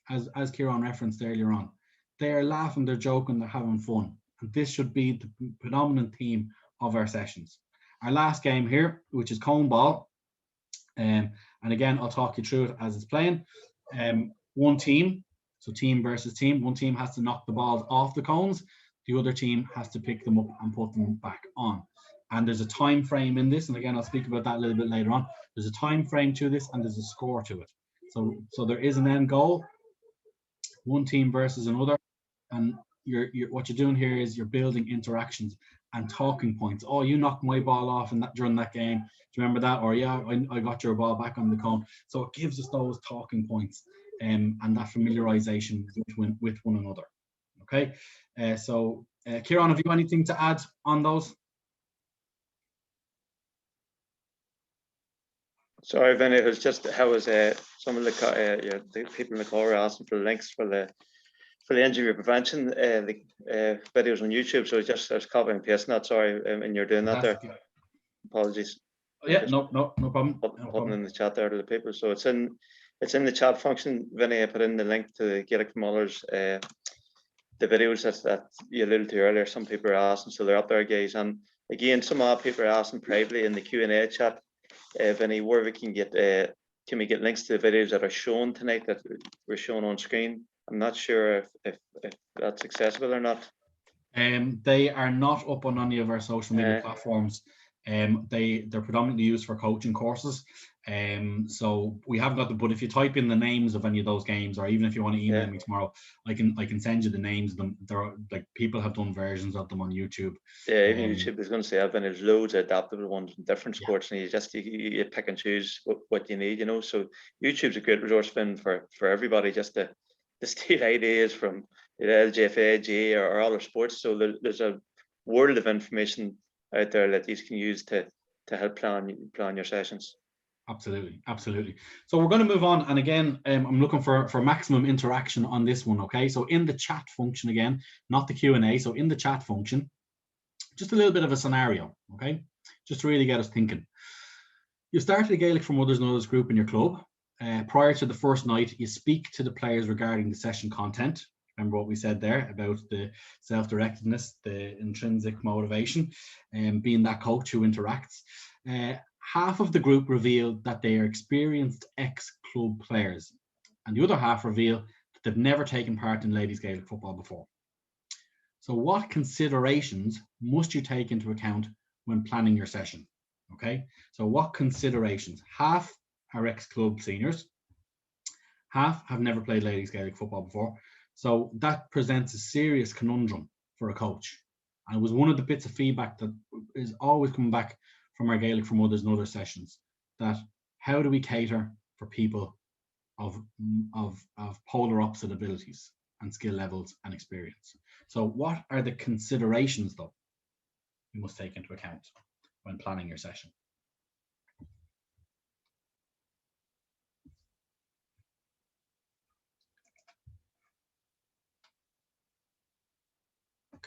as Kieran referenced earlier on. They are laughing, they're joking, they're having fun. And this should be the predominant theme of our sessions. Our last game here, which is cone ball. And again, I'll talk you through it as it's playing. One team, so team versus team, one team has to knock the balls off the cones. The other team has to pick them up and put them back on. And there's a time frame in this. And again, I'll speak about that a little bit later on. There's a time frame to this and there's a score to it. So there is an end goal. one team versus another, and you're what you're doing here is you're building interactions and talking points. Oh, you knocked my ball off in that during that game. Do you remember that? Or yeah, I got your ball back on the cone. So it gives us those talking points and that familiarization with one another. Okay, so Kieran, have you anything to add on those? Sorry, Vinny, it was just how was some of the people in the call were asking for links for the injury prevention the videos on YouTube. So I was copying and pasting that. Sorry, and you're doing that there. Apologies. Yeah, no problem. Putting in the chat there to the people. So it's in the chat function. Vinny, I put in the link to the Gaelic4Mothers, the videos that you alluded to earlier. Some people are asking, so they're up there, guys. And again, some other people are asking privately in the Q&A chat, Vinny, where we can we get links to the videos that are shown tonight that we're showing on screen? I'm not sure if that's accessible or not. They are not up on any of our social media platforms. They're predominantly used for coaching courses. So we haven't got but if you type in the names of any of those games, or even if you want to email me tomorrow, I can send you the names of them. There are, like, people have done versions of them on YouTube. Yeah, even YouTube is going to say that, and there's loads of adaptable ones in different sports, and you pick and choose what you need, So YouTube's a great resource for everybody just to steal ideas from the LGFA, G, or other sports. So there's a world of information out there that you can use to help plan your sessions. Absolutely. So we're going to move on, and again, I'm looking for maximum interaction on this one. Okay, so in the chat function again, not the Q&A. So in the chat function, just a little bit of a scenario. Okay, just to really get us thinking. You started a Gaelic4Mothers&Others group in your club. Prior to the first night, you speak to the players regarding the session content. Remember what we said there about the self-directedness, the intrinsic motivation, and being that coach who interacts. Half of the group revealed that they are experienced ex-club players, and the other half reveal that they've never taken part in ladies Gaelic football before. So what considerations must you take into account when planning your session? Okay, so what considerations? Half are ex-club seniors, half have never played ladies Gaelic football before. So that presents a serious conundrum for a coach. And it was one of the bits of feedback that is always coming back from our Gaelic4Mothers&Others sessions, that how do we cater for people of polar opposite abilities and skill levels and experience? So what are the considerations, though, you must take into account when planning your session?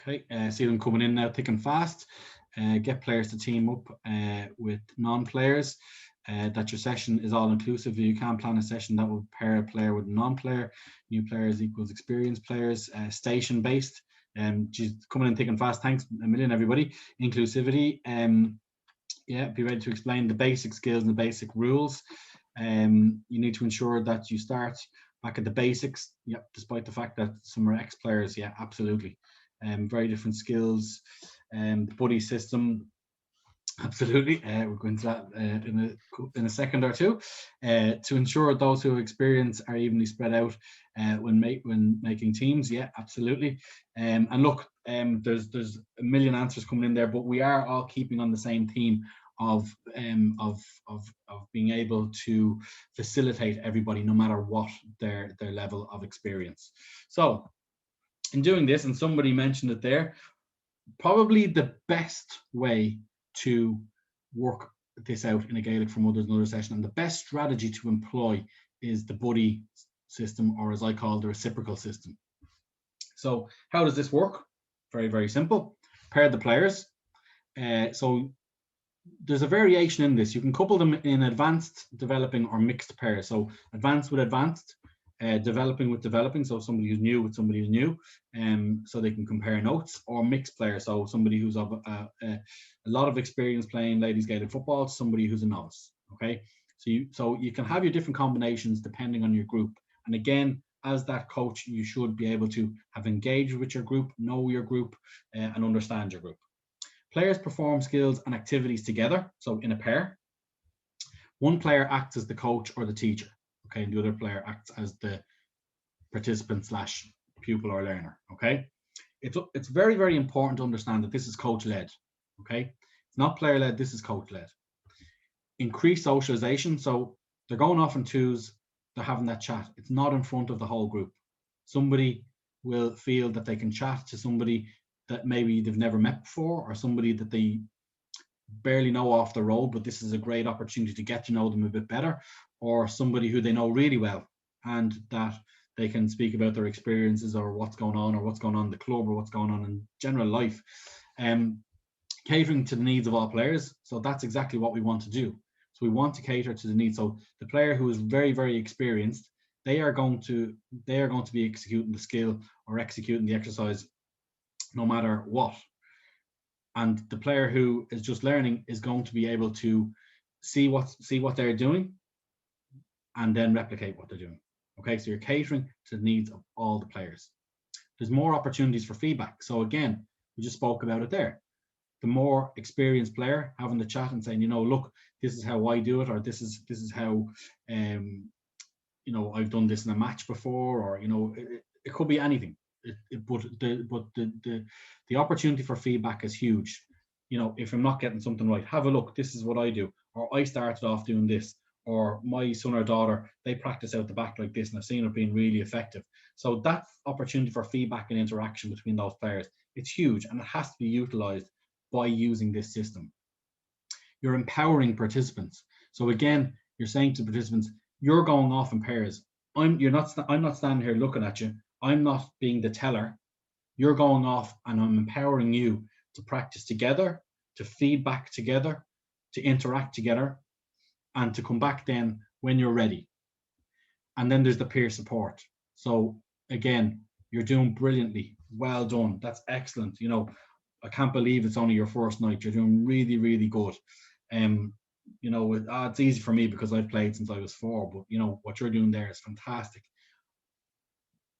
Okay, see them coming in now thick and fast. Get players to team up with non-players. That your session is all inclusive. You can't plan a session that will pair a player with a non-player. New players equals experienced players. Station based. She's coming in thick and fast. Thanks a million, everybody. Inclusivity. Be ready to explain the basic skills and the basic rules. You need to ensure that you start back at the basics. Yeah, despite the fact that some are ex-players. Yeah, absolutely. Very different skills. The buddy system. Absolutely, we're going to that in a second or two. To ensure those who have experience are evenly spread out when making teams. Yeah, absolutely. And look, there's a million answers coming in there, but we are all keeping on the same theme of being able to facilitate everybody, no matter what their level of experience. So, in doing this, and somebody mentioned it there, probably the best way to work this out in a Gaelic4Mothers&Others session, and the best strategy to employ, is the buddy system, or as I call, the reciprocal system. So how does this work? Very, very simple. Pair the players. So there's a variation in this. You can couple them in advanced, developing, or mixed pairs. So advanced with advanced, developing with developing, so somebody who's new with somebody who's new, so they can compare notes, or mixed players, so somebody who's of a lot of experience playing ladies Gaelic football to somebody who's a novice. Okay, so you can have your different combinations depending on your group, and again, as that coach, you should be able to have engaged with your group, know your group, and understand your group. Players perform skills and activities together, so in a pair. One player acts as the coach or the teacher. Okay, and the other player acts as the participant slash pupil or learner. Okay, it's very, very important to understand that this is coach led. Okay, it's not player led. This is coach led. Increase socialization. So they're going off in twos. They're having that chat. It's not in front of the whole group. Somebody will feel that they can chat to somebody that maybe they've never met before, or somebody that they barely know off the road, but this is a great opportunity to get to know them a bit better, or somebody who they know really well and that they can speak about their experiences or what's going on in the club or what's going on in general life. Catering to the needs of all players. So that's exactly what we want to do. So we want to cater to the needs. So the player who is very, very experienced, they are going to be executing the skill or executing the exercise no matter what. And the player who is just learning is going to be able to see what they're doing and then replicate what they're doing. Okay, so you're catering to the needs of all the players. There's more opportunities for feedback. So again, we just spoke about it there. The more experienced player having the chat and saying, look, this is how I do it, or this is how I've done this in a match before, or it could be anything. But the opportunity for feedback is huge. If I'm not getting something right, have a look. This is what I do, or I started off doing this, or my son or daughter, they practice out the back like this, and I've seen it being really effective. So that opportunity for feedback and interaction between those players, it's huge, and it has to be utilized by using this system. You're empowering participants. So again, you're saying to participants, you're going off in pairs. I'm not standing here looking at you. I'm not being the teller. You're going off, and I'm empowering you to practice together, to feedback together, to interact together, and to come back then when you're ready. And then there's the peer support. So again, you're doing brilliantly. Well done. That's excellent. I can't believe it's only your first night. You're doing really, really good. It's easy for me because I've played since I was 4, but what you're doing there is fantastic.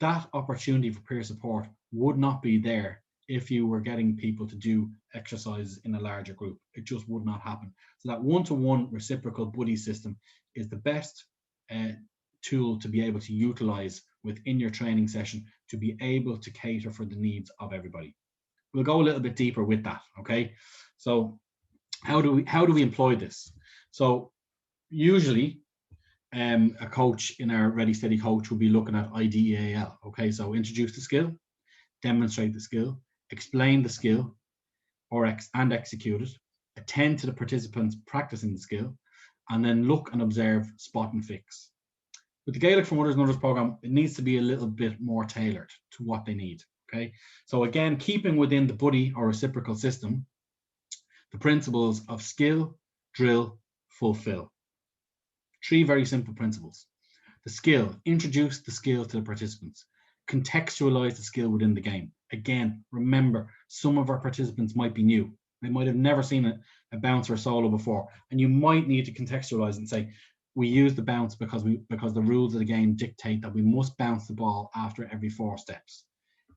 That opportunity for peer support would not be there if you were getting people to do exercises in a larger group. It just would not happen. So that one-to-one reciprocal buddy system is the best tool to be able to utilize within your training session to be able to cater for the needs of everybody. We'll go a little bit deeper with that. Okay, so how do we employ this? So usually a coach in our Ready Steady coach will be looking at IDEAL. Okay, so introduce the skill, demonstrate the skill, explain the skill, and execute it, attend to the participants practicing the skill, and then look and observe, spot and fix. With the Gaelic4Mothers&Others program, it needs to be a little bit more tailored to what they need. Okay, so again, keeping within the buddy or reciprocal system, the principles of skill, drill, fulfill. 3 very simple principles. The skill, introduce the skill to the participants. Contextualize the skill within the game. Again, remember, some of our participants might be new. They might have never seen a bounce or a solo before, and you might need to contextualize and say, we use the bounce because the rules of the game dictate that we must bounce the ball after every 4 steps.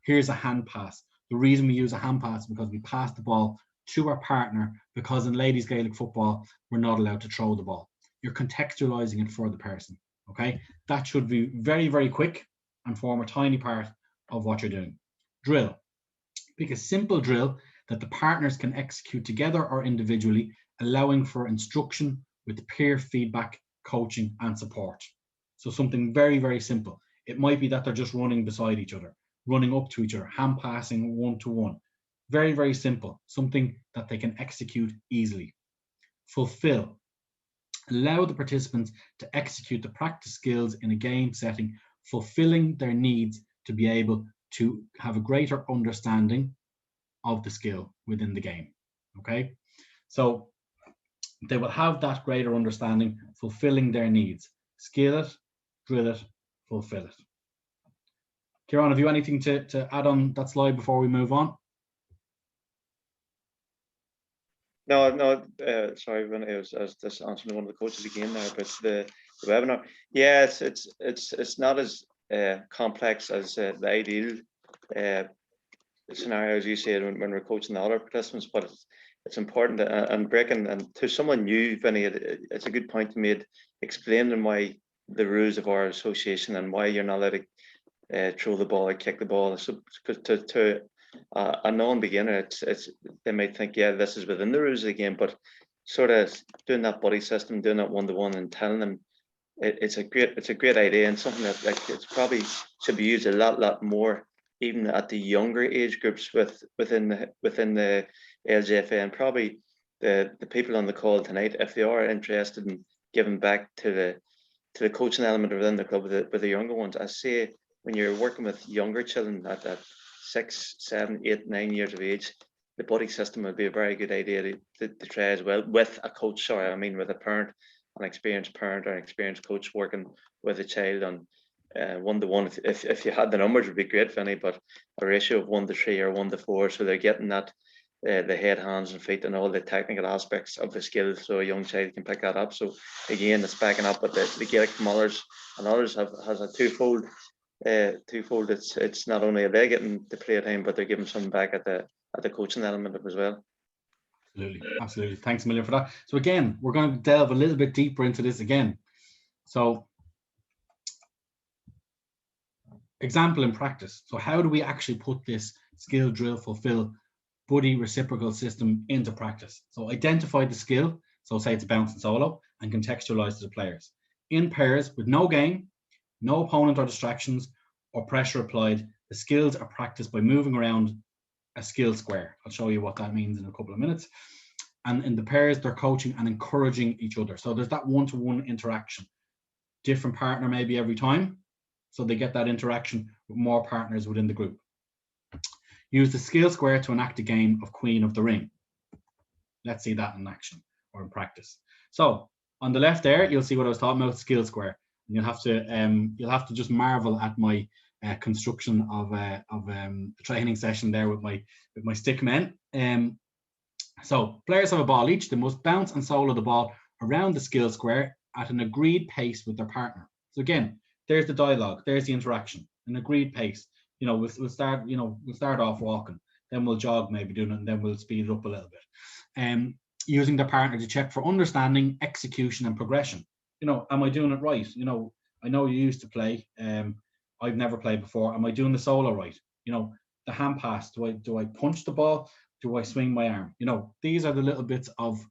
Here's a hand pass. The reason we use a hand pass is because we pass the ball to our partner, because in ladies Gaelic football, we're not allowed to throw the ball. You're contextualizing it for the person. Okay, that should be very, very quick and form a tiny part of what you're doing. Drill. Pick a simple drill that the partners can execute together or individually, allowing for instruction with peer feedback, coaching, and support. So something very, very simple. It might be that they're just running beside each other, running up to each other, hand passing one-to-one. Very, very simple. Something that they can execute easily. Fulfill. Allow the participants to execute the practice skills in a game setting, fulfilling their needs to be able to have a greater understanding of the skill within the game. Okay, so they will have that greater understanding, fulfilling their needs. Skill it, drill it, fulfill it. Kieran, have you anything to add on that slide before we move on? No, sorry, Vinny, I was just answering one of the coaches again there about the webinar. Yeah, it's not as complex as the ideal scenario, as you said, when we're coaching the other participants, but it's important and breaking, and to someone new, Vinny, it's a good point you made, explaining why the rules of our association and why you're not allowed throw the ball, kick the ball. So to a non-beginner, they might think, yeah, this is within the rules of the game, but sort of doing that buddy system, doing that one-to-one, and telling them it's a great idea, and something that, like, it's probably should be used a lot more, even at the younger age groups within the LGFA, and probably the people on the call tonight, if they are interested in giving back to the coaching element within the club with the younger ones. I say, when you're working with younger children at 6, 7, 8, 9 years of age, the buddy system would be a very good idea to try as well, with a coach. Sorry, I mean with a parent, an experienced parent or an experienced coach working with a child on one-to-one. If you had the numbers, would be great, Vinny, but a ratio of 1-3 or 1-4, so they're getting that the head, hands, and feet, and all the technical aspects of the skill, so a young child can pick that up. So again, it's backing up with the Gaelic4Mothers&Others has a twofold. It's not only are they getting the play time, but they're giving some back at the coaching element as well. Absolutely. Thanks a million for that. So again, we're going to delve a little bit deeper into this again. So example in practice. So how do we actually put this skill, drill, fulfill, buddy reciprocal system into practice? So identify the skill. So say it's a bounce and solo, and contextualize to the players. In pairs with no game, no opponent or distractions or pressure applied, the skills are practiced by moving around a skill square. I'll show you what that means in a couple of minutes. And in the pairs, they're coaching and encouraging each other. So there's that one-to-one interaction. Different partner maybe every time, so they get that interaction with more partners within the group. Use the skill square to enact a game of Queen of the Ring. Let's see that in action or in practice. So on the left there, you'll see what I was talking about, skill square. And you'll have to just marvel at my construction of a training session there with my stick men. So players have a ball each. They must bounce and solo the ball around the skill square at an agreed pace with their partner. So again, there's the dialogue, there's the interaction, an agreed pace. You know, we'll start off walking, then we'll jog maybe doing it, and then we'll speed it up a little bit. Using the partner to check for understanding, execution, and progression. You know, am I doing it right? You know, I know you used to play. I've never played before. Am I doing the solo right? You know, the hand pass. Do I punch the ball? Do I swing my arm? You know, these are the little bits of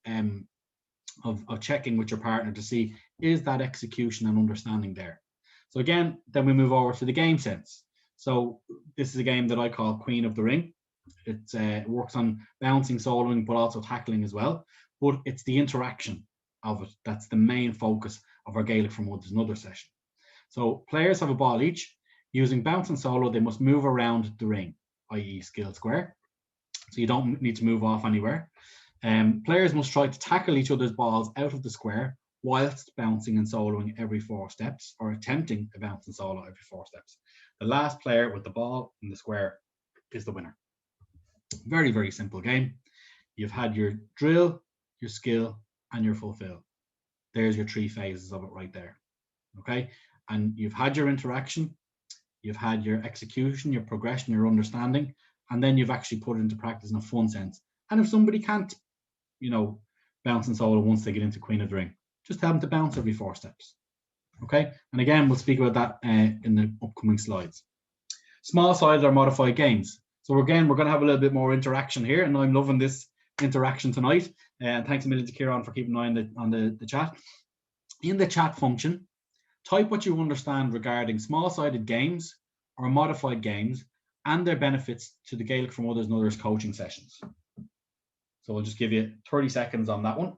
checking with your partner to see, is that execution and understanding there. So again, then we move over to the game sense. So this is a game that I call Queen of the Ring. It works on bouncing, soloing, but also tackling as well. But it's the interaction of it that's the main focus of our Gaelic4Mothers&Others session. So players have a ball each. Using bounce and solo, they must move around the ring, i.e. skill square. So you don't need to move off anywhere. Players must try to tackle each other's balls out of the square whilst bouncing and soloing every 4 steps, or attempting to bounce and solo every 4 steps. The last player with the ball in the square is the winner. Very, very simple game. You've had your drill, your skill, and your fulfill. There's your 3 phases of it right there. Okay, and you've had your interaction, you've had your execution, your progression, your understanding, and then you've actually put it into practice in a fun sense. And if somebody can't, you know, bounce and solo once they get into Queen of the Ring, just tell them to bounce every 4 steps. Okay, and again, we'll speak about that in the upcoming slides. Small sided or modified games. So again, we're going to have a little bit more interaction here, and I'm loving this interaction tonight. And thanks a million to Kieran for keeping an eye on the chat. In the chat function, type what you understand regarding small-sided games or modified games and their benefits to the Gaelic4Mothers&Others coaching sessions. So we'll just give you 30 seconds on that one.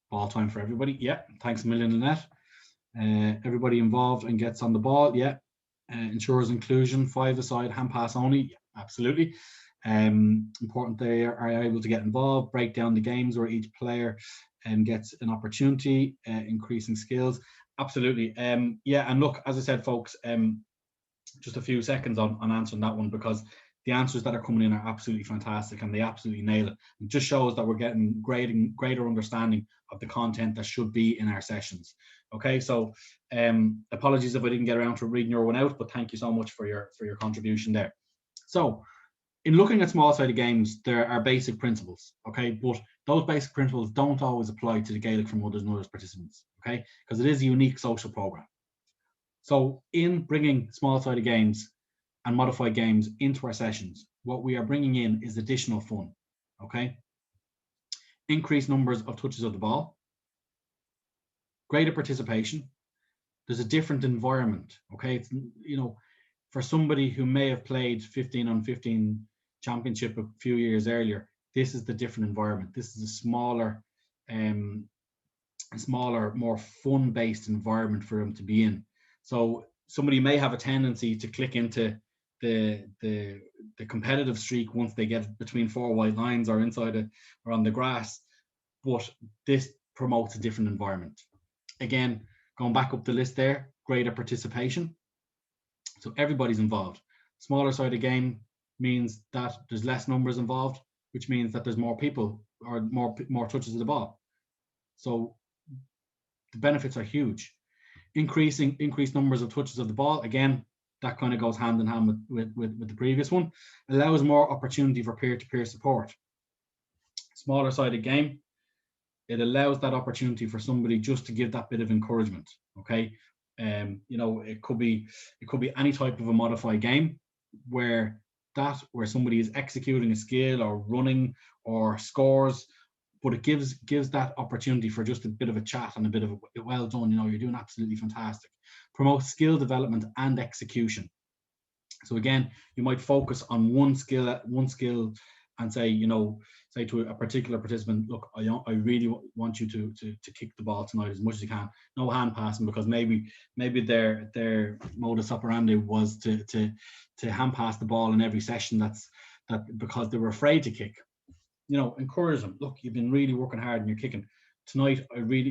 Ball time for everybody. Yeah, thanks a million, Annette. Everybody involved and gets on the ball. Yeah, ensures inclusion, 5-a-side, hand pass only. Yeah, absolutely. Important they are able to get involved, break down the games where each player gets an opportunity, increasing skills. Absolutely. Yeah, and look, as I said, folks, just a few seconds on answering that one, because the answers that are coming in are absolutely fantastic and they absolutely nail it. It just shows that we're getting greater understanding of the content that should be in our sessions. Okay, so apologies if I didn't get around to reading your one out, but thank you so much for your contribution there. So in looking at small-sided games, there are basic principles, okay? But those basic principles don't always apply to the Gaelic4Mothers&Others participants, okay? Because it is a unique social program. So in bringing small-sided games and modified games into our sessions, what we are bringing in is additional fun, okay? Increased numbers of touches of the ball, greater participation. There's a different environment, okay? It's, you know, for somebody who may have played 15 on 15 championship a few years earlier, this is the different environment. This is a smaller, more fun-based environment for them to be in. So somebody may have a tendency to click into the competitive streak once they get between 4 white lines or inside it or on the grass, but this promotes a different environment. Again, going back up the list there, greater participation. So everybody's involved. Smaller sided game means that there's less numbers involved, which means that there's more people or more touches of the ball. So the benefits are huge. Increased numbers of touches of the ball, again, that kind of goes hand in hand with the previous one. Allows more opportunity for peer-to-peer support. Smaller sided game, it allows that opportunity for somebody just to give that bit of encouragement, okay? You know, it could be any type of a modified game where somebody is executing a skill or running or scores, but it gives that opportunity for just a bit of a chat and a bit of a well done, you know, you're doing absolutely fantastic. Promotes skill development and execution. So again, you might focus on one skill and say, you know, say to a particular participant, look, I really want you to kick the ball tonight as much as you can. No hand passing, because maybe their modus operandi was to hand pass the ball in every session. That because they were afraid to kick. You know, encourage them. Look, you've been really working hard and you're kicking. Tonight,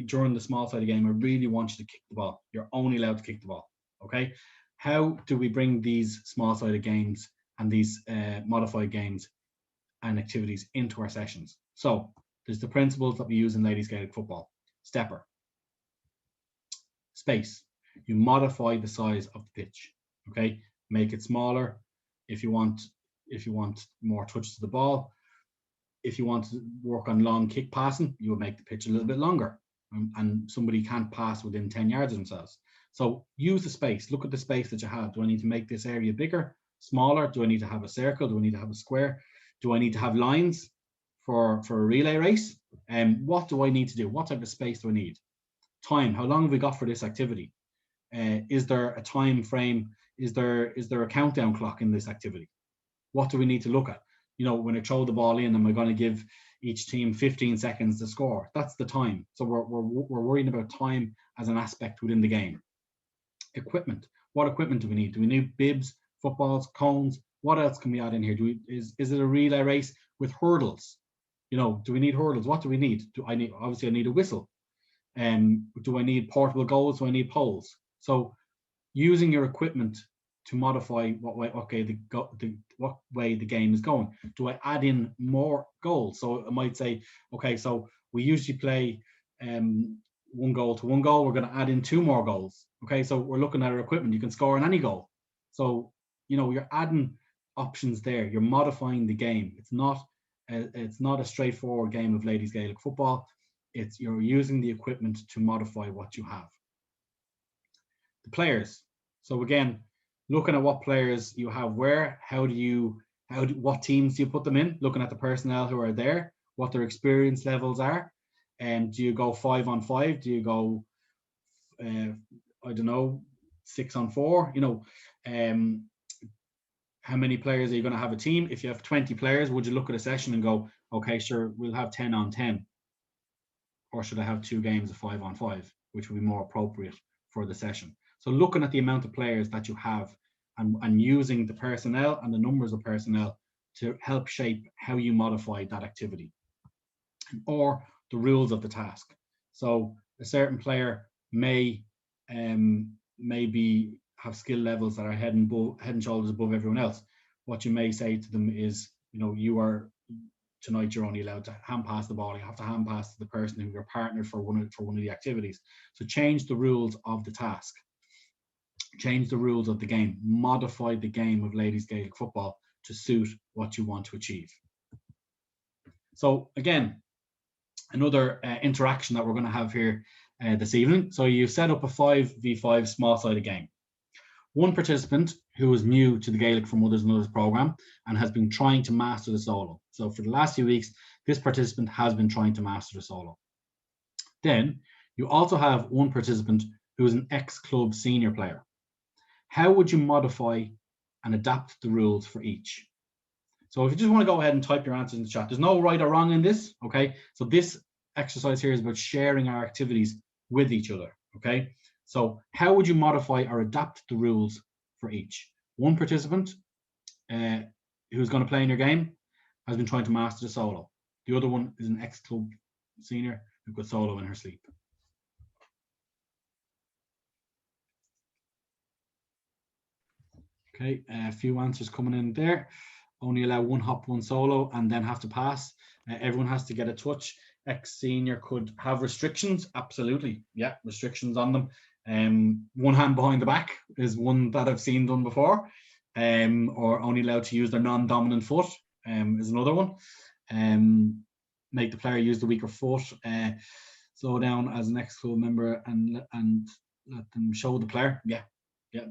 during the small sided game, I really want you to kick the ball. You're only allowed to kick the ball. Okay. How do we bring these small sided games and these modified games and activities into our sessions? So there's the principles that we use in ladies Gaelic football. Stepper. Space. You modify the size of the pitch. Okay. Make it smaller if you want more touches to the ball. If you want to work on long kick passing, you will make the pitch a little bit longer, and somebody can't pass within 10 yards of themselves. So use the space. Look at the space that you have. Do I need to make this area bigger, smaller? Do I need to have a circle? Do I need to have a square? Do I need to have lines for a relay race? What do I need to do? What type of space do I need? Time. How long have we got for this activity? Is there a time frame? Is there a countdown clock in this activity? What do we need to look at? You know, when I throw the ball in, am I going to give each team 15 seconds to score? That's the time. So we're worrying about time as an aspect within the game. Equipment. What equipment do we need? Do we need bibs, footballs, cones? What else can we add in here? Is it a relay race with hurdles? You know, do we need hurdles? What do we need? Obviously I need a whistle. Do I need portable goals? Do I need poles? So using your equipment to modify what way the game is going. Do I add in more goals? So I might say, okay, so we usually play 1 goal to 1 goal. We're going to add in 2 more goals. Okay, so we're looking at our equipment. You can score on any goal. So, you know, you're adding options there. You're modifying the game. It's not a straightforward game of ladies Gaelic football. You're using the equipment to modify what you have. The players. So again, looking at what players you have where, what teams do you put them in, looking at the personnel who are there, what their experience levels are, and do you go 5-on-5, do you go I don't know, 6-on-4, you know, how many players are you going to have a team? If you have 20 players, would you look at a session and go, okay, sure, we'll have 10-on-10, or should I have 2 games of 5-on-5, which would be more appropriate for the session? So looking at the amount of players that you have and using the personnel and the numbers of personnel to help shape how you modify that activity, or the rules of the task. So a certain player may maybe have skill levels that are head and shoulders above everyone else. What you may say to them is, you know, tonight you're only allowed to hand pass the ball. You have to hand pass to the person who you're partnered for one of the activities. So change the rules of the task. Change the rules of the game. Modify the game of ladies Gaelic football to suit what you want to achieve. So again, another interaction that we're going to have here this evening. So you set up a 5v5 small-sided game. One participant who is new to the Gaelic4Mothers&Others program and has been trying to master the solo. So for the last few weeks, this participant has been trying to master the solo. Then you also have one participant who is an ex-club senior player. How would you modify and adapt the rules for each? So if you just want to go ahead and type your answers in the chat, there's no right or wrong in this, okay? So this exercise here is about sharing our activities with each other, okay? So how would you modify or adapt the rules for each? One participant who's going to play in your game has been trying to master the solo. The other one is an ex-club senior who could solo in her sleep. Okay, a few answers coming in there. Only allow one hop, one solo, and then have to pass. Everyone has to get a touch. Ex-senior could have restrictions. Absolutely, yeah, restrictions on them. One hand behind the back is one that I've seen done before. Or only allowed to use their non-dominant foot is another one. Make the player use the weaker foot. Slow down as an ex-club member and let them show the player. Yeah,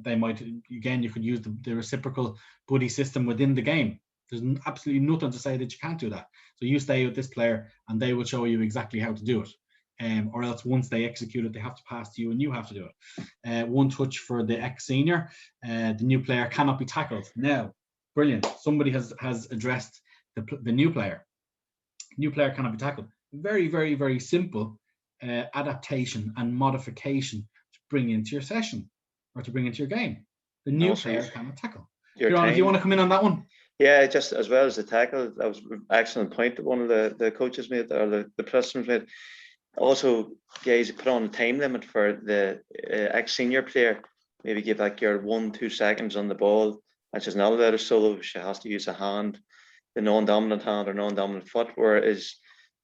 they might. Again, you could use the reciprocal buddy system within the game. There's absolutely nothing to say that you can't do that. So you stay with this player and they will show you exactly how to do it. Or else once they execute it, they have to pass to you and you have to do it. One touch for the ex-senior. The new player cannot be tackled. Now, brilliant. Somebody has addressed the new player. New player cannot be tackled. Very, very, very simple adaptation and modification to bring into your session or to bring into your game. The new player cannot tackle. Kieran, if you want to come in on that one? Yeah, just as well as the tackle, that was an excellent point that one of the coaches made, or the participants made. Also, guys, put on a time limit for the ex-senior player. Maybe give like your 1-2 seconds on the ball. And she's not allowed a solo. She has to use a hand, the non-dominant hand or non-dominant foot. Whereas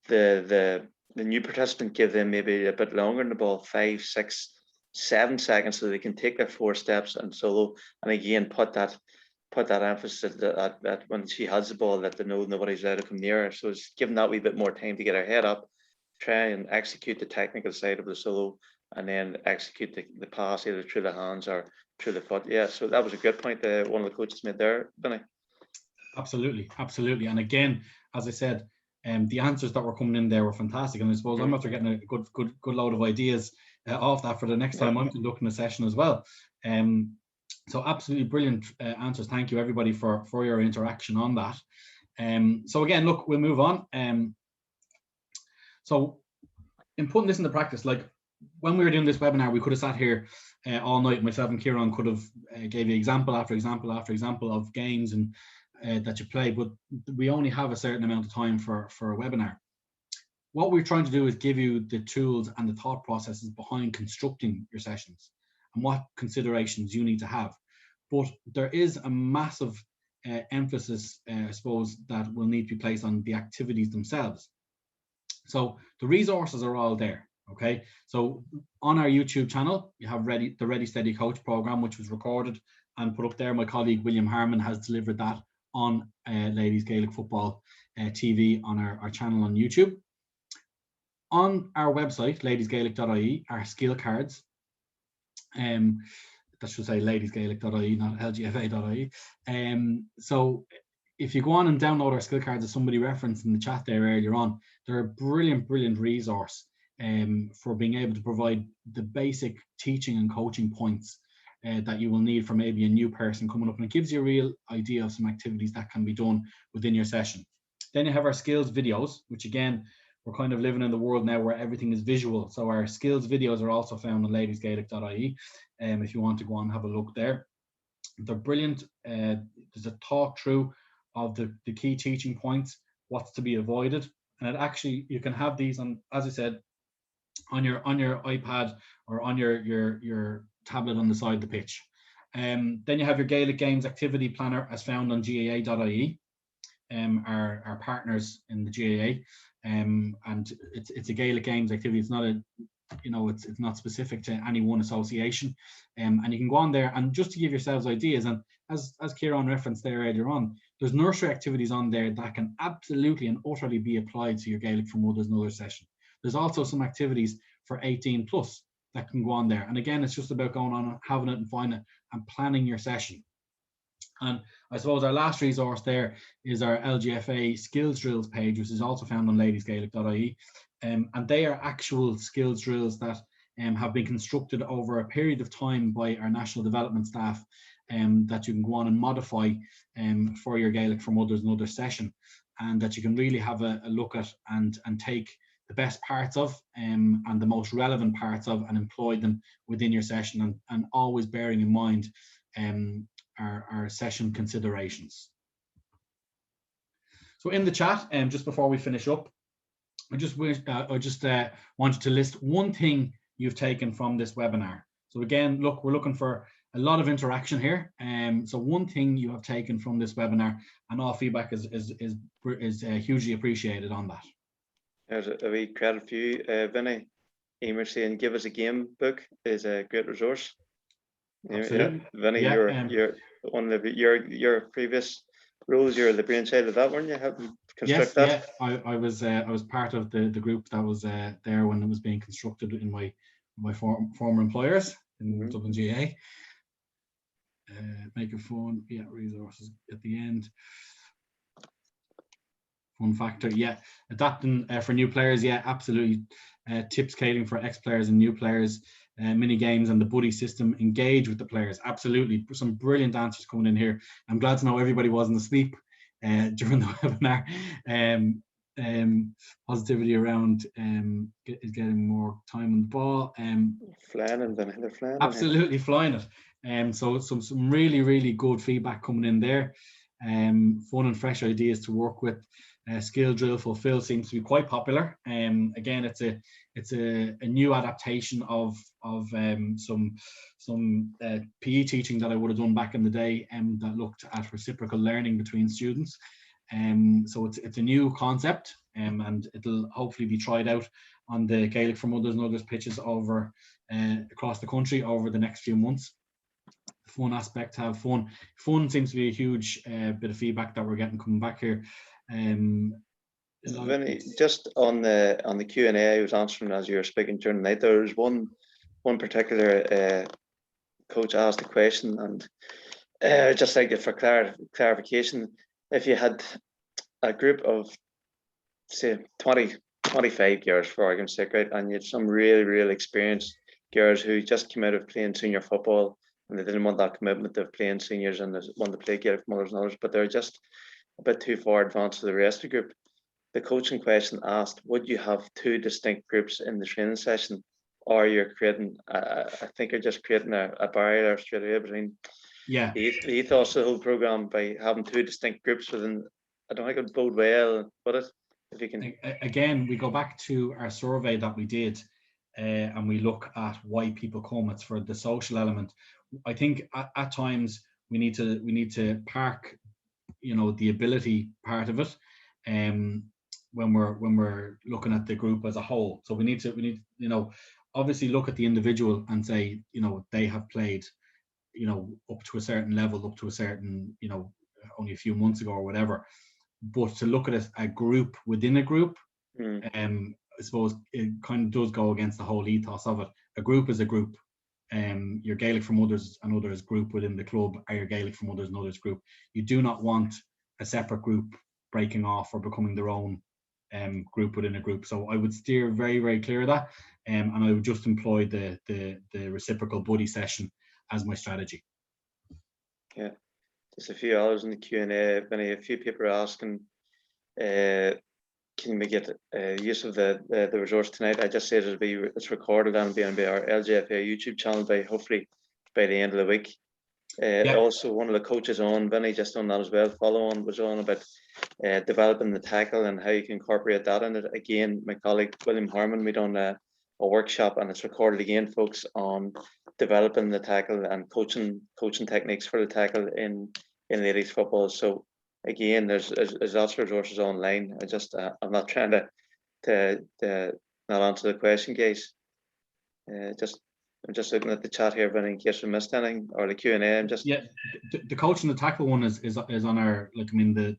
the new participant give them maybe a bit longer on the ball, 5, 6, 7 seconds, so they can take their 4 steps and solo. And again, put that emphasis that when she has the ball, that they know nobody's allowed to come near her. So it's giving that wee bit more time to get her head up, try and execute the technical side of the solo, and then execute the pass either through the hands or through the foot. Yeah, so that was a good point one of the coaches made there, Vinny. Absolutely, absolutely. And again, as I said, the answers that were coming in there were fantastic. And I suppose I'm after getting a good load of ideas off that for the next time I'm conducting a session as well. So absolutely brilliant answers. Thank you everybody for your interaction on that. So again, look, we'll move on. So in putting this into practice, like when we were doing this webinar, we could have sat here all night. Myself and Kieran could have gave you example after example after example of games and that you play, but we only have a certain amount of time for a webinar. What we're trying to do is give you the tools and the thought processes behind constructing your sessions and what considerations you need to have. But there is a massive emphasis, I suppose, that will need to be placed on the activities themselves. So the resources are all there, okay? So on our YouTube channel, you have the Ready Steady Coach program, which was recorded and put up there. My colleague William Harmon has delivered that on Ladies Gaelic Football TV on our channel on YouTube. On our website, ladiesgaelic.ie, our skill cards, that should say ladiesgaelic.ie, not LGFA.ie. So if you go on and download our skill cards, as somebody referenced in the chat there earlier on, they're a brilliant resource for being able to provide the basic teaching and coaching points that you will need for maybe a new person coming up, and it gives you a real idea of some activities that can be done within your session. Then you have our skills videos, which again, we're kind of living in the world now where everything is visual. So our skills videos are also found on ladiesgaelic.ie. If you want to go on and have a look there. They're brilliant. There's a talk through of the key teaching points, what's to be avoided. And it actually, you can have these on, as I said, on your iPad or on your tablet on the side of the pitch. Then you have your Gaelic Games activity planner as found on gaa.ie, our partners in the GAA. And it's a Gaelic Games activity. It's not it's not specific to any one association. And you can go on there, and just to give yourselves ideas, and as Kieran referenced there earlier on, there's nursery activities on there that can absolutely and utterly be applied to your Gaelic for Mothers and Others session. There's also some activities for 18 plus that can go on there. And again, it's just about going on, having it and finding it and planning your session. And I suppose our last resource there is our LGFA skills drills page, which is also found on ladiesgaelic.ie. And they are actual skills drills that have been constructed over a period of time by our national development staff, that you can go on and modify for your Gaelic for Mothers and Others session, and that you can really have a look at and take the best parts of and the most relevant parts of and employ them within your session, and always bearing in mind our session considerations. So in the chat, just before we finish up, I just wanted to list one thing you've taken from this webinar. So again, look, we're looking for a lot of interaction here. So one thing you have taken from this webinar, and all feedback is hugely appreciated on that. There's a wee credit for you, Vinny. Emer saying, "Give us a game book" is a great resource. Absolutely. Yeah. Vinny, Yeah, you're one of your previous roles. You're the brainchild of that, weren't you? Helping construct that. Yes, yeah. I was part of the group that was there when it was being constructed in my former employers in Dublin GA. Make a fun, yeah, resources at the end. Fun factor, yeah. Adapting for new players, yeah, absolutely. Tips catering for ex-players and new players, mini games and the buddy system. Engage with the players, absolutely. Some brilliant answers coming in here. I'm glad to know everybody wasn't asleep during the webinar. Positivity around is getting more time on the ball. Flying, they're flying. Absolutely flying it. So some really good feedback coming in there. Fun and fresh ideas to work with. Skill drill fulfill seems to be quite popular. Again, it's a new adaptation of some PE teaching that I would have done back in the day, that looked at reciprocal learning between students. So it's a new concept, and it'll hopefully be tried out on the Gaelic for Mothers and Others pitches over across the country over the next few months. Fun aspect to have fun. Fun seems to be a huge bit of feedback that we're getting coming back here. Vinny, just on the Q&A I was answering as you were speaking during the night, there was one particular coach asked a question, and just like it for clarification, if you had a group of say 25 girls, for argument's sake, right, and you had some really experienced girls who just came out of playing senior football and they didn't want that commitment of playing seniors and they wanted to play Gaelic Mothers and Others, but they're just a bit too far advanced to the rest of the group. The coaching question asked, would you have two distinct groups in the training session, or you're creating, I think you're just creating a barrier straight away between the ethos of the whole program by having two distinct groups within. I don't think it would bode well, would it? If you can. Again, we go back to our survey that we did, and we look at why people come. It's for the social element. I think at times we need to park, the ability part of it, when we're looking at the group as a whole. So we need obviously look at the individual and say, they have played, up to a certain level, up to a certain, only a few months ago or whatever. But to look at a group within a group, I suppose it kind of does go against the whole ethos of it. A group is a group. Your Gaelic for Mothers and Others group within the club are your Gaelic for Mothers and Others group. You do not want a separate group breaking off or becoming their own group within a group. So I would steer very clear of that, and I would just employ the reciprocal buddy session as my strategy. Yeah, just a few hours in the Q&A. A few people are asking, can we get use of the resource tonight? I just said it's recorded and be on our LGFA YouTube channel hopefully by the end of the week. Also, one of the coaches on, Vinny, just on that as well, was on about developing the tackle and how you can incorporate that in it. Again, my colleague William Harmon, we done a workshop, and it's recorded again, folks, on developing the tackle and coaching techniques for the tackle in ladies football. So again, there's lots of resources online. I'm not trying to not answer the question, guys. Just I'm just looking at the chat here, but in case we missed anything, or the Q&A, I'm just... Yeah, the coach and the tackle one is on our, like, I mean, the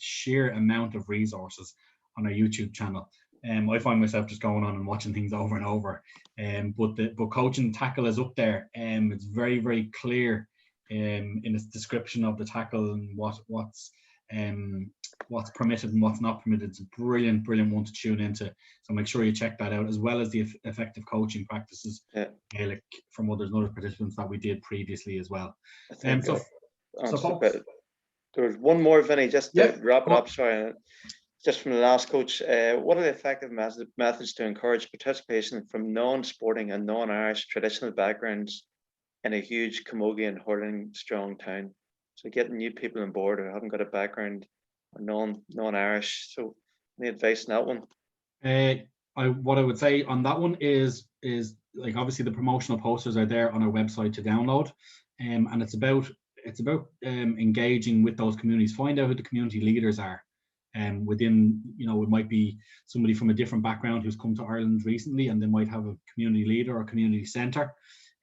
sheer amount of resources on our YouTube channel. I find myself just going on and watching things over and over. But coach and tackle is up there. It's very, very clear in its description of the tackle and what's permitted and what's not permitted. It's a brilliant one to tune into. So make sure you check that out, as well as the effective coaching practices, Gaelic for mothers and other participants that we did previously as well. So folks, there was one more, Vinny, just to wrap it up. Sorry, just from the last coach. What are the effective methods to encourage participation from non-sporting and non-Irish traditional backgrounds in a huge camogie and hurling strong town? So getting new people on board who haven't got a background or non-Irish. So any advice on that one? What I would say on that one is like, obviously the promotional posters are there on our website to download, and it's about engaging with those communities. Find out who the community leaders are, within, it might be somebody from a different background who's come to Ireland recently, and they might have a community leader or community centre.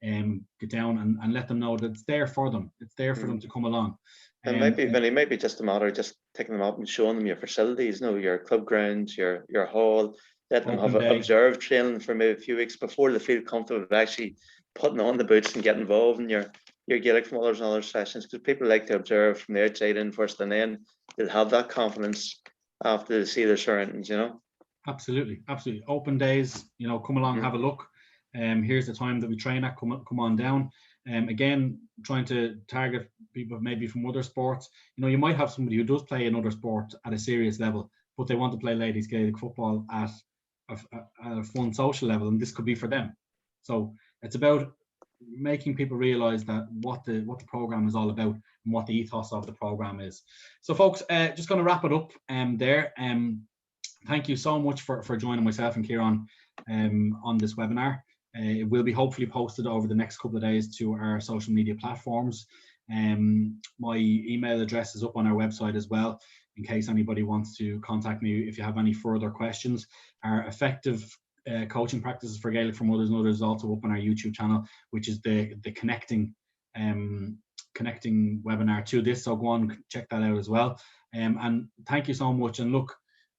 Get down and let them know that it's there for them. It's there for them to come along. And maybe just a matter of just taking them up and showing them your facilities, your club grounds, your hall. Let them have observed training for maybe a few weeks before they feel comfortable with actually putting on the boots and get involved in your Gaelic4Mothers&Others sessions, because people like to observe from the outside in first, and then they'll have that confidence after they see their surroundings. Absolutely. Open days. Come along, have a look. Here's the time that we train at. Come on down. Again, trying to target people maybe from other sports. You might have somebody who does play another sport at a serious level, but they want to play ladies Gaelic football at a fun social level, and this could be for them. So it's about making people realize that what the program is all about and what the ethos of the program is. So folks, just going to wrap it up there. Thank you so much for joining myself and Kieran on this webinar. It will be hopefully posted over the next couple of days to our social media platforms. My email address is up on our website as well, in case anybody wants to contact me if you have any further questions. Our effective coaching practices for Gaelic4Mothers&Others is also up on our YouTube channel, which is the connecting webinar to this. So go on, check that out as well. And thank you so much. And look,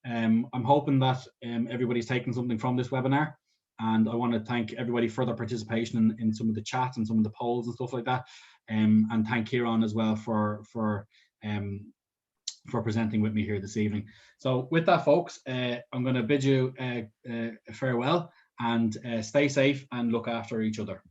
I'm hoping that everybody's taken something from this webinar. And I want to thank everybody for their participation in some of the chats and some of the polls and stuff like that. And thank Kieran as well for presenting with me here this evening. So with that, folks, I'm going to bid you farewell, and stay safe and look after each other.